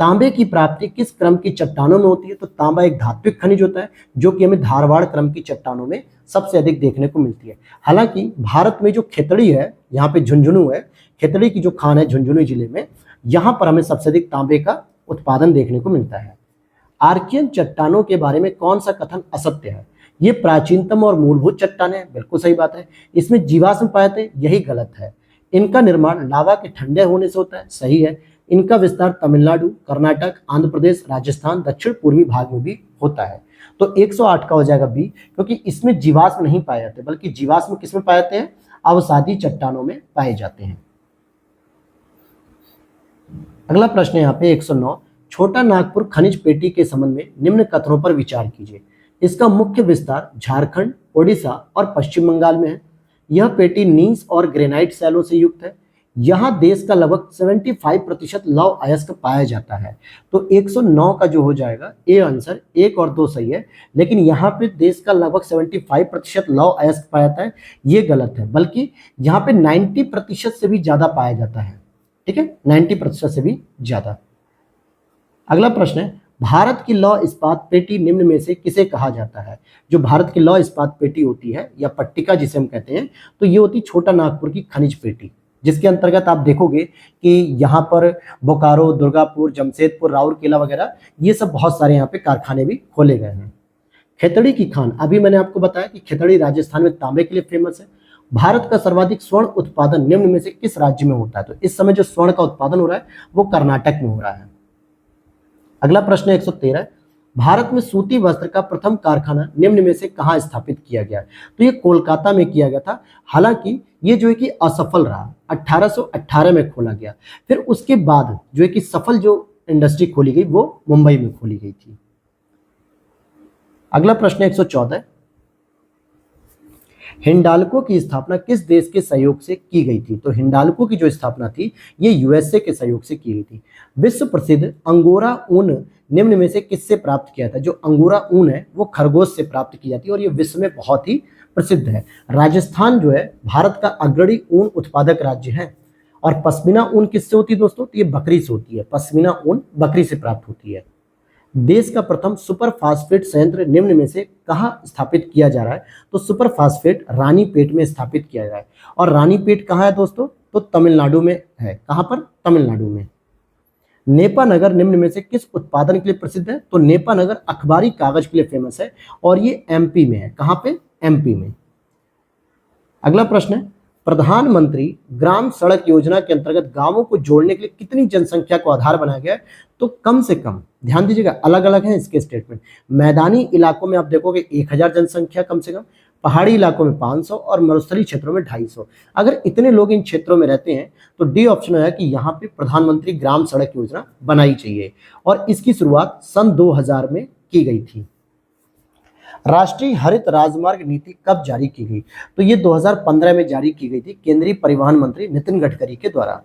तांबे की प्राप्ति किस क्रम की चट्टानों में होती है, तो तांबा एक धात्विक खनिज होता है जो कि हमें धारवाड़ क्रम की चट्टानों में सबसे अधिक देखने को मिलती है। हालांकि भारत में जो खेतड़ी है, यहाँ पे झुंझुनू है, खेतड़ी की जो खान है झुंझुनू जिले में, यहाँ पर हमें सबसे अधिक तांबे का उत्पादन देखने को मिलता है। आर्कियन चट्टानों के बारे में कौन सा कथन असत्य है, ये प्राचीनतम और मूलभूत चट्टानें हैं, बिल्कुल सही बात है। इसमें जीवाश्म पाए थे, यही गलत है। इनका निर्माण लावा के ठंडे होने से होता है, सही है। इनका विस्तार तमिलनाडु, कर्नाटक, आंध्र प्रदेश, राजस्थान, दक्षिण पूर्वी भाग में भी होता है, तो 108 का हो जाएगा बी, क्योंकि इसमें जीवाश्म नहीं पाए जाते, बल्कि जीवाश्म किसमें पाए जाते हैं, अवसादी चट्टानों में पाए जाते हैं। अगला प्रश्न है यहाँ पे 109, छोटा नागपुर खनिज पेटी के संबंध में निम्न कथनों पर विचार कीजिए। इसका मुख्य विस्तार झारखंड, ओडिशा और पश्चिम बंगाल में है। यह पेटी नीस और ग्रेनाइट सैलों से युक्त है। यहाँ देश का लगभग 75% लौह अयस्क पाया जाता है, तो 109 का जो हो जाएगा ए आंसर, 1 और 2 सही है, लेकिन यहाँ पे देश का लगभग 75% लौह अयस्क पाया जाता है, ये गलत है, बल्कि यहाँ पे 90% से भी ज्यादा पाया जाता है। ठीक है, 90% से भी ज्यादा। अगला प्रश्न है, भारत की लौह इस्पात पेटी निम्न में से किसे कहा जाता है। जो भारत की लौह इस्पात पेटी होती है या पट्टिका जिसे हम कहते हैं, तो ये होती छोटा नागपुर की खनिज पेटी, जिसके अंतर्गत आप देखोगे कि यहाँ पर बोकारो, दुर्गापुर, जमशेदपुर, राउरकेला वगैरह ये सब बहुत सारे यहाँ पे कारखाने भी खोले गए हैं। खेतड़ी की खान, अभी मैंने आपको बताया कि खेतड़ी राजस्थान में तांबे के लिए फेमस है। भारत का सर्वाधिक स्वर्ण उत्पादन निम्न में से किस राज्य में होता है, तो इस समय जो स्वर्ण का उत्पादन हो रहा है वो कर्नाटक में हो रहा है। अगला प्रश्न 113, भारत में सूती वस्त्र का प्रथम कारखाना निम्न में से कहाँ स्थापित किया गया, तो ये कोलकाता में किया गया था। हालांकि ये जो है कि असफल रहा, 1818 में खोला गया, फिर उसके बाद जो है कि सफल जो इंडस्ट्री खोली गई वो मुंबई में खोली गई थी। अगला प्रश्न 114, हिंडाल्को की स्थापना किस देश के सहयोग से की गई थी, तो हिंडाल्को की जो स्थापना थी ये यूएसए के सहयोग से की गई थी। विश्व प्रसिद्ध अंगोरा ऊन निम्न में से किससे प्राप्त किया था, जो अंगोरा ऊन है वो खरगोश से प्राप्त की जाती है और ये विश्व में बहुत ही प्रसिद्ध है। राजस्थान जो है भारत का अग्रणी ऊन उत्पादक राज्य है। और पश्मीना ऊन किससे होती है दोस्तों, तो ये बकरी से होती है, पश्मीना ऊन बकरी से प्राप्त होती है। देश का प्रथम सुपर फास्फेट संयंत्र निम्न में से कहाँ स्थापित किया जा रहा है, तो सुपर फास्फेट रानीपेट में स्थापित किया जा रहा है। और रानीपेट कहाँ है दोस्तों, तो तमिलनाडु में है। कहाँ पर, तमिलनाडु में। नेपानगर निम्न में से किस उत्पादन के लिए प्रसिद्ध है, तो नेपानगर अखबारी कागज के लिए फेमस है और ये एमपी में है। कहाँ पे, एमपी में। अगला प्रश्न है, प्रधानमंत्री ग्राम सड़क योजना के अंतर्गत गांवों को जोड़ने के लिए कितनी जनसंख्या को आधार बनाया गया है, तो कम से कम, ध्यान दीजिएगा अलग अलग है इसके स्टेटमेंट। मैदानी इलाकों में आप देखोगे 1000 जनसंख्या कम से कम, पहाड़ी इलाकों में 500 और मरुस्थलीय क्षेत्रों में 250। अगर इतने लोग इन क्षेत्रों में रहते हैं तो डी ऑप्शन है कि यहाँ पे प्रधानमंत्री ग्राम सड़क योजना बनाई चाहिए और इसकी शुरुआत सन 2000 में की गई थी। राष्ट्रीय हरित राजमार्ग नीति कब जारी की गई, तो ये 2015 में जारी की गई थी केंद्रीय परिवहन मंत्री नितिन गडकरी के द्वारा।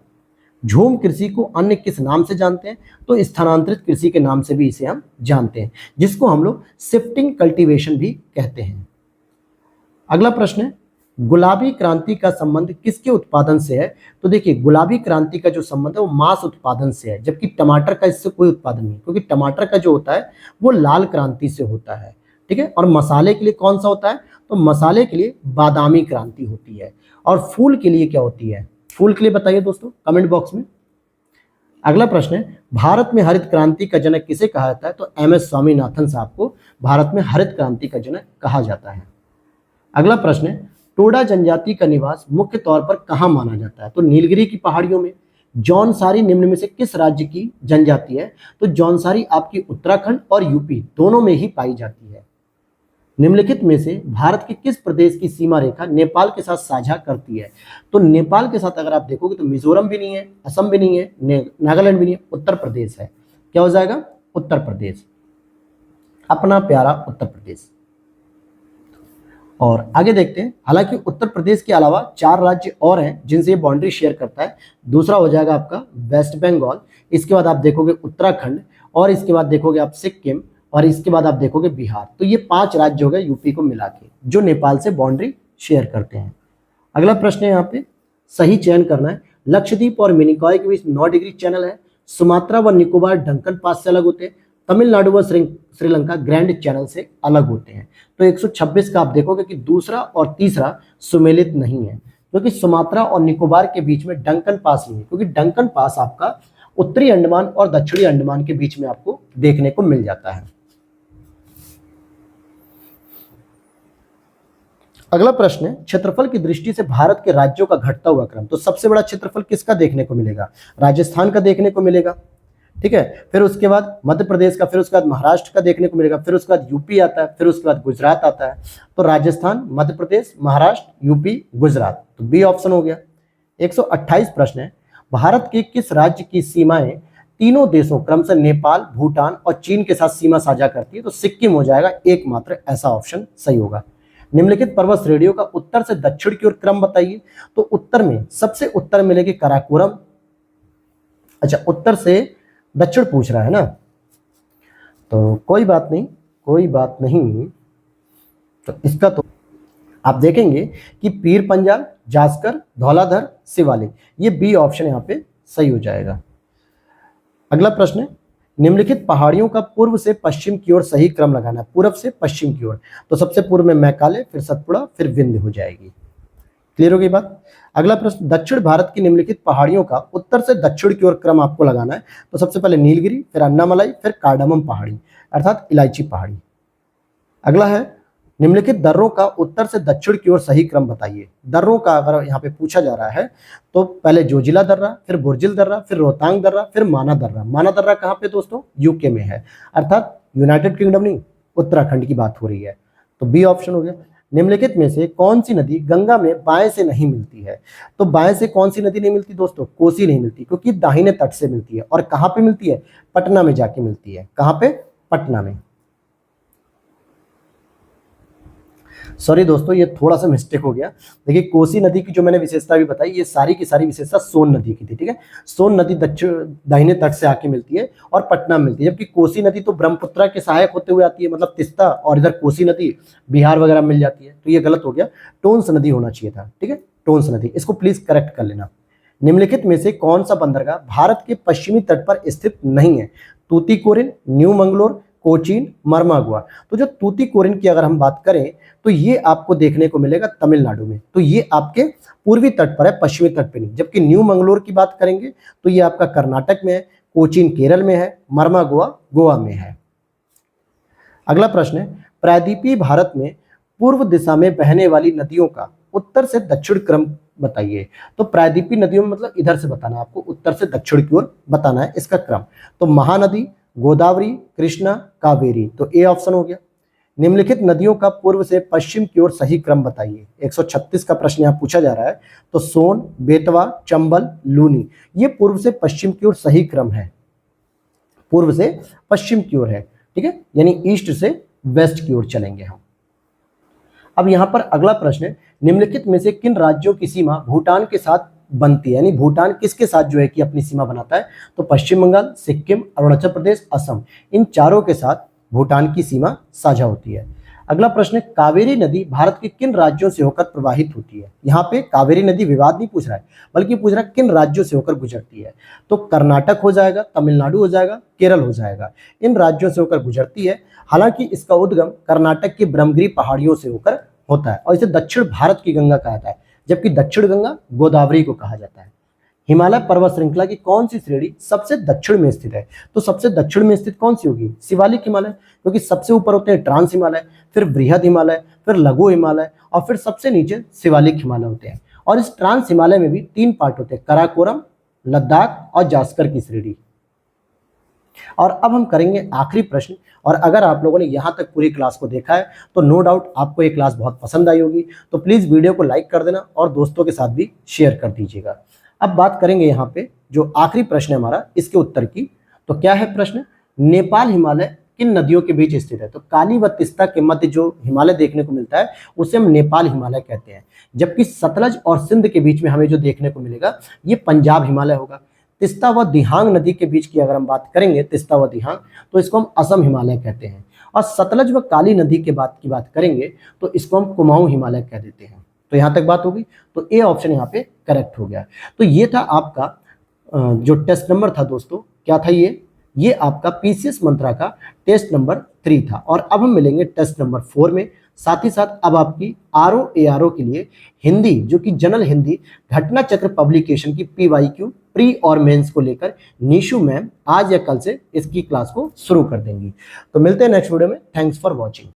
झूम कृषि को अन्य किस नाम से जानते हैं, तो स्थानांतरित कृषि के नाम से भी इसे हम जानते हैं, जिसको हम लोग शिफ्टिंग कल्टीवेशन भी कहते हैं। अगला प्रश्न है, गुलाबी क्रांति का संबंध किसके उत्पादन से है, तो देखिए गुलाबी क्रांति का जो संबंध है वो मांस उत्पादन से है, जबकि टमाटर का इससे कोई उत्पादन नहीं, क्योंकि टमाटर का जो होता है वो लाल क्रांति से होता है। ठीक है, और मसाले के लिए कौन सा होता है, तो मसाले के लिए बादामी क्रांति होती है। और फूल के लिए क्या होती है, फूल के लिए बताइए दोस्तों कमेंट बॉक्स में। अगला प्रश्न है, भारत में हरित क्रांति का जनक किसे कहा जाता है? तो एमएस स्वामीनाथन साहब को भारत में हरित क्रांति का जनक कहा जाता है। अगला प्रश्न है, टोडा जनजाति का निवास मुख्य तौर पर कहाँ माना जाता है? तो नीलगिरी की पहाड़ियों में। जौनसारी निम्न में से किस राज्य की जनजाति है? तो जौनसारी आपकी उत्तराखंड और यूपी दोनों में ही पाई जाती है। निम्नलिखित में से भारत के किस प्रदेश की सीमा रेखा नेपाल के साथ साझा करती है? तो नेपाल के साथ अगर आप देखोगे तो मिजोरम भी नहीं है, असम भी नहीं है, नागालैंड भी नहीं है, उत्तर प्रदेश है। क्या हो जाएगा? उत्तर प्रदेश, अपना प्यारा उत्तर प्रदेश। और आगे देखते हैं, हालांकि उत्तर प्रदेश के अलावा 4 राज्य और हैं जिनसे ये बाउंड्री शेयर करता है। दूसरा हो जाएगा आपका वेस्ट बंगाल, इसके बाद आप देखोगे उत्तराखंड, और इसके बाद देखोगे आप सिक्किम, और इसके बाद आप देखोगे बिहार। तो ये 5 राज्य हो गए यूपी को मिला के जो नेपाल से बाउंड्री शेयर करते हैं। अगला प्रश्न है, यहाँ पे सही चयन करना है। लक्षद्वीप और मिनिकॉय के बीच 9 डिग्री चैनल है। सुमात्रा व निकोबार डंकन पास से अलग होते हैं। तमिलनाडु व श्रीलंका ग्रैंड चैनल से अलग होते हैं। तो 126 का आप देखोगे कि दूसरा और तीसरा सुमेलित नहीं है, क्योंकि सुमात्रा और निकोबार के बीच में डंकन पास नहीं है, क्योंकि डंकन पास आपका उत्तरी अंडमान और दक्षिणी अंडमान के बीच में आपको देखने को मिल जाता है। अगला प्रश्न है, क्षेत्रफल की दृष्टि से भारत के राज्यों का घटता हुआ क्रम। तो सबसे बड़ा क्षेत्रफल किसका देखने को मिलेगा? राजस्थान का देखने को मिलेगा, ठीक है। फिर उसके बाद मध्य प्रदेश का, फिर उसके बाद महाराष्ट्र का देखने को मिलेगा, फिर उसके बाद यूपी आता है, फिर उसके बाद गुजरात आता है। तो राजस्थान, मध्य प्रदेश, महाराष्ट्र, यूपी, गुजरात, तो बी ऑप्शन हो गया। 128 प्रश्न है, भारत के किस राज्य की सीमाएं तीनों देशों क्रमशः नेपाल, भूटान और चीन के साथ सीमा साझा करती है? तो सिक्किम हो जाएगा एकमात्र ऐसा ऑप्शन सही होगा। निम्नलिखित पर्वत श्रेणियों का उत्तर से दक्षिण की ओर क्रम बताइए। तो उत्तर में सबसे उत्तर मिलेगी काराकोरम। अच्छा, उत्तर से दक्षिण पूछ रहा है ना, तो कोई बात नहीं, कोई बात नहीं। तो इसका तो आप देखेंगे कि पीर पंजाल, जास्कर, धौलाधर, शिवालिक, ये बी ऑप्शन यहाँ पे सही हो जाएगा। अगला प्रश्न है, निम्नलिखित पहाड़ियों का पूर्व से पश्चिम की ओर सही क्रम लगाना है। पूर्व से पश्चिम की ओर, तो सबसे पूर्व में मैकाले, फिर सतपुड़ा, फिर विंध्य हो जाएगी। क्लियर हो गई बात? अगला प्रश्न, दक्षिण भारत की निम्नलिखित पहाड़ियों का उत्तर से दक्षिण की ओर क्रम आपको लगाना है। तो सबसे पहले नीलगिरी, फिर अन्नामलाई, फिर कार्डामम पहाड़ी अर्थात इलायची पहाड़ी। अगला है, निम्नलिखित दर्रों का उत्तर से दक्षिण की ओर सही क्रम बताइए। दर्रों का अगर यहाँ पे पूछा जा रहा है तो पहले जोजिला दर्रा, फिर बुर्जिल दर्रा, फिर रोहतांग दर्रा, फिर माना दर्रा। माना दर्रा कहाँ पे दोस्तों? यूके में है, अर्थात यूनाइटेड किंगडम नहीं, उत्तराखंड की बात हो रही है। तो बी ऑप्शन हो गया। निम्नलिखित में से कौन सी नदी गंगा में बाएं से नहीं मिलती है? तो बाएं से कौन सी नदी नहीं मिलती दोस्तों? कोसी नहीं मिलती, क्योंकि दाहिने तट से मिलती है। और कहाँ पे मिलती है? पटना में जाके मिलती है। कहाँ पे? पटना में। सॉरी दोस्तों, ये थोड़ा सा मिस्टेक हो गया। देखिए, कोसी नदी की जो मैंने विशेषता भी बताई, ये सारी की सारी विशेषता सोन नदी की थी, ठीक है। सोन नदी दक्षिण दाहिने तट से आके मिलती है और पटना में मिलती है, जबकि कोसी नदी तो ब्रह्मपुत्रा के सहायक होते हुए आती है, मतलब तिस्ता, और इधर कोसी नदी बिहार वगैरह मिल जाती है। तो ये गलत हो गया, टोंस नदी होना चाहिए था, ठीक है, टोंस नदी। इसको प्लीज करेक्ट कर लेना। निम्नलिखित में से कौन सा बंदरगाह भारत के पश्चिमी तट पर स्थित नहीं है? तूतीकोरिन, न्यू मंगलोर, कोचीन, मरमागुआ। तो जो तूतीकोरिन की अगर हम बात करें तो ये आपको देखने को मिलेगा तमिलनाडु में। तो ये आपके पूर्वी तट पर है, पश्चिमी तट पे नहीं। जबकि न्यू मंगलोर की बात करेंगे तो ये आपका कर्नाटक में है, कोचीन केरल में है, मरमागुआ गोवा में है। अगला प्रश्न है, प्रायद्वीपीय भारत में पूर्व दिशा में बहने वाली नदियों का उत्तर से दक्षिण क्रम बताइए। तो प्रायद्वीपीय नदियों में मतलब इधर से बताना है आपको, उत्तर से दक्षिण की ओर बताना है इसका क्रम। तो महानदी, गोदावरी, कृष्णा, कावेरी, तो ए ऑप्शन हो गया। निम्नलिखित नदियों का पूर्व से पश्चिम की ओर सही क्रम बताइए। 136 का प्रश्न यहाँ पूछा जा रहा है। तो सोन, बेतवा, चंबल, लूनी, ये पूर्व से पश्चिम की ओर सही क्रम है, पूर्व से पश्चिम की ओर है, ठीक है, यानी ईस्ट से वेस्ट की ओर चलेंगे हम। अब यहाँ पर अगला प्रश्न है, निम्नलिखित में से किन राज्यों की सीमा भूटान के साथ बनती है? यानी भूटान किसके साथ जो है कि अपनी सीमा बनाता है? तो पश्चिम बंगाल, सिक्किम, अरुणाचल प्रदेश, असम, इन चारों के साथ भूटान की सीमा साझा होती है। अगला प्रश्न है, कावेरी नदी भारत के किन राज्यों से होकर प्रवाहित होती है? यहाँ पे कावेरी नदी विवाद नहीं पूछ रहा है, बल्कि पूछ रहा है किन राज्यों से होकर गुजरती है। तो कर्नाटक हो जाएगा, तमिलनाडु हो जाएगा, केरल हो जाएगा, इन राज्यों से होकर गुजरती है। हालांकि इसका उद्गम कर्नाटक की ब्रह्मगिरी पहाड़ियों से होकर होता है और इसे दक्षिण भारत की गंगा कहा जाता है, जबकि दक्षिण गंगा गोदावरी को कहा जाता है। हिमालय पर्वत श्रृंखला की कौन सी श्रेणी सबसे दक्षिण में स्थित है? तो सबसे दक्षिण में स्थित कौन सी होगी? शिवालिक हिमालय, क्योंकि सबसे ऊपर होते हैं ट्रांस हिमालय, फिर बृहद हिमालय, फिर लघु हिमालय और फिर सबसे नीचे शिवालिक हिमालय होते हैं। और इस ट्रांस हिमालय में भी 3 पार्ट होते हैं, कराकोरम, लद्दाख और जास्कर की श्रेणी। और अब हम करेंगे आखिरी प्रश्न। और अगर आप लोगों ने यहाँ तक पूरी क्लास को देखा है तो नो डाउट आपको ये क्लास बहुत पसंद आई होगी। तो प्लीज़ वीडियो को लाइक कर देना और दोस्तों के साथ भी शेयर कर दीजिएगा। अब बात करेंगे यहाँ पे जो आखिरी प्रश्न है हमारा, इसके उत्तर की। तो क्या है प्रश्न? नेपाल हिमालय किन नदियों के बीच स्थित है? तो काली व तिस्ता के मध्य जो हिमालय देखने को मिलता है उसे हम नेपाल हिमालय कहते हैं। जबकि सतलज और सिंध के बीच में हमें जो देखने को मिलेगा ये पंजाब हिमालय होगा। तिस्ता व दिहांग नदी के बीच की अगर हम बात करेंगे, तिस्ता व दिहांग, तो इसको हम असम हिमालय कहते हैं। और सतलज व काली नदी के बात करेंगे तो इसको हम कुमाऊं हिमालय कह देते हैं। तो यहाँ तक बात होगी, तो ए ऑप्शन यहाँ पे करेक्ट हो गया। तो ये था आपका जो टेस्ट नंबर था दोस्तों, क्या था ये आपका पीसीएस मंत्रा का टेस्ट नंबर 3 था। और अब हम मिलेंगे टेस्ट नंबर 4 में। साथ ही साथ अब आपकी आरओ एआरओ के लिए हिंदी, जो कि जनरल हिंदी घटना चक्र पब्लिकेशन की पीवाईक्यू प्री और मेंस को लेकर निशु मैम आज या कल से इसकी क्लास को शुरू कर देंगी। तो मिलते हैं नेक्स्ट वीडियो में। Thanks for watching.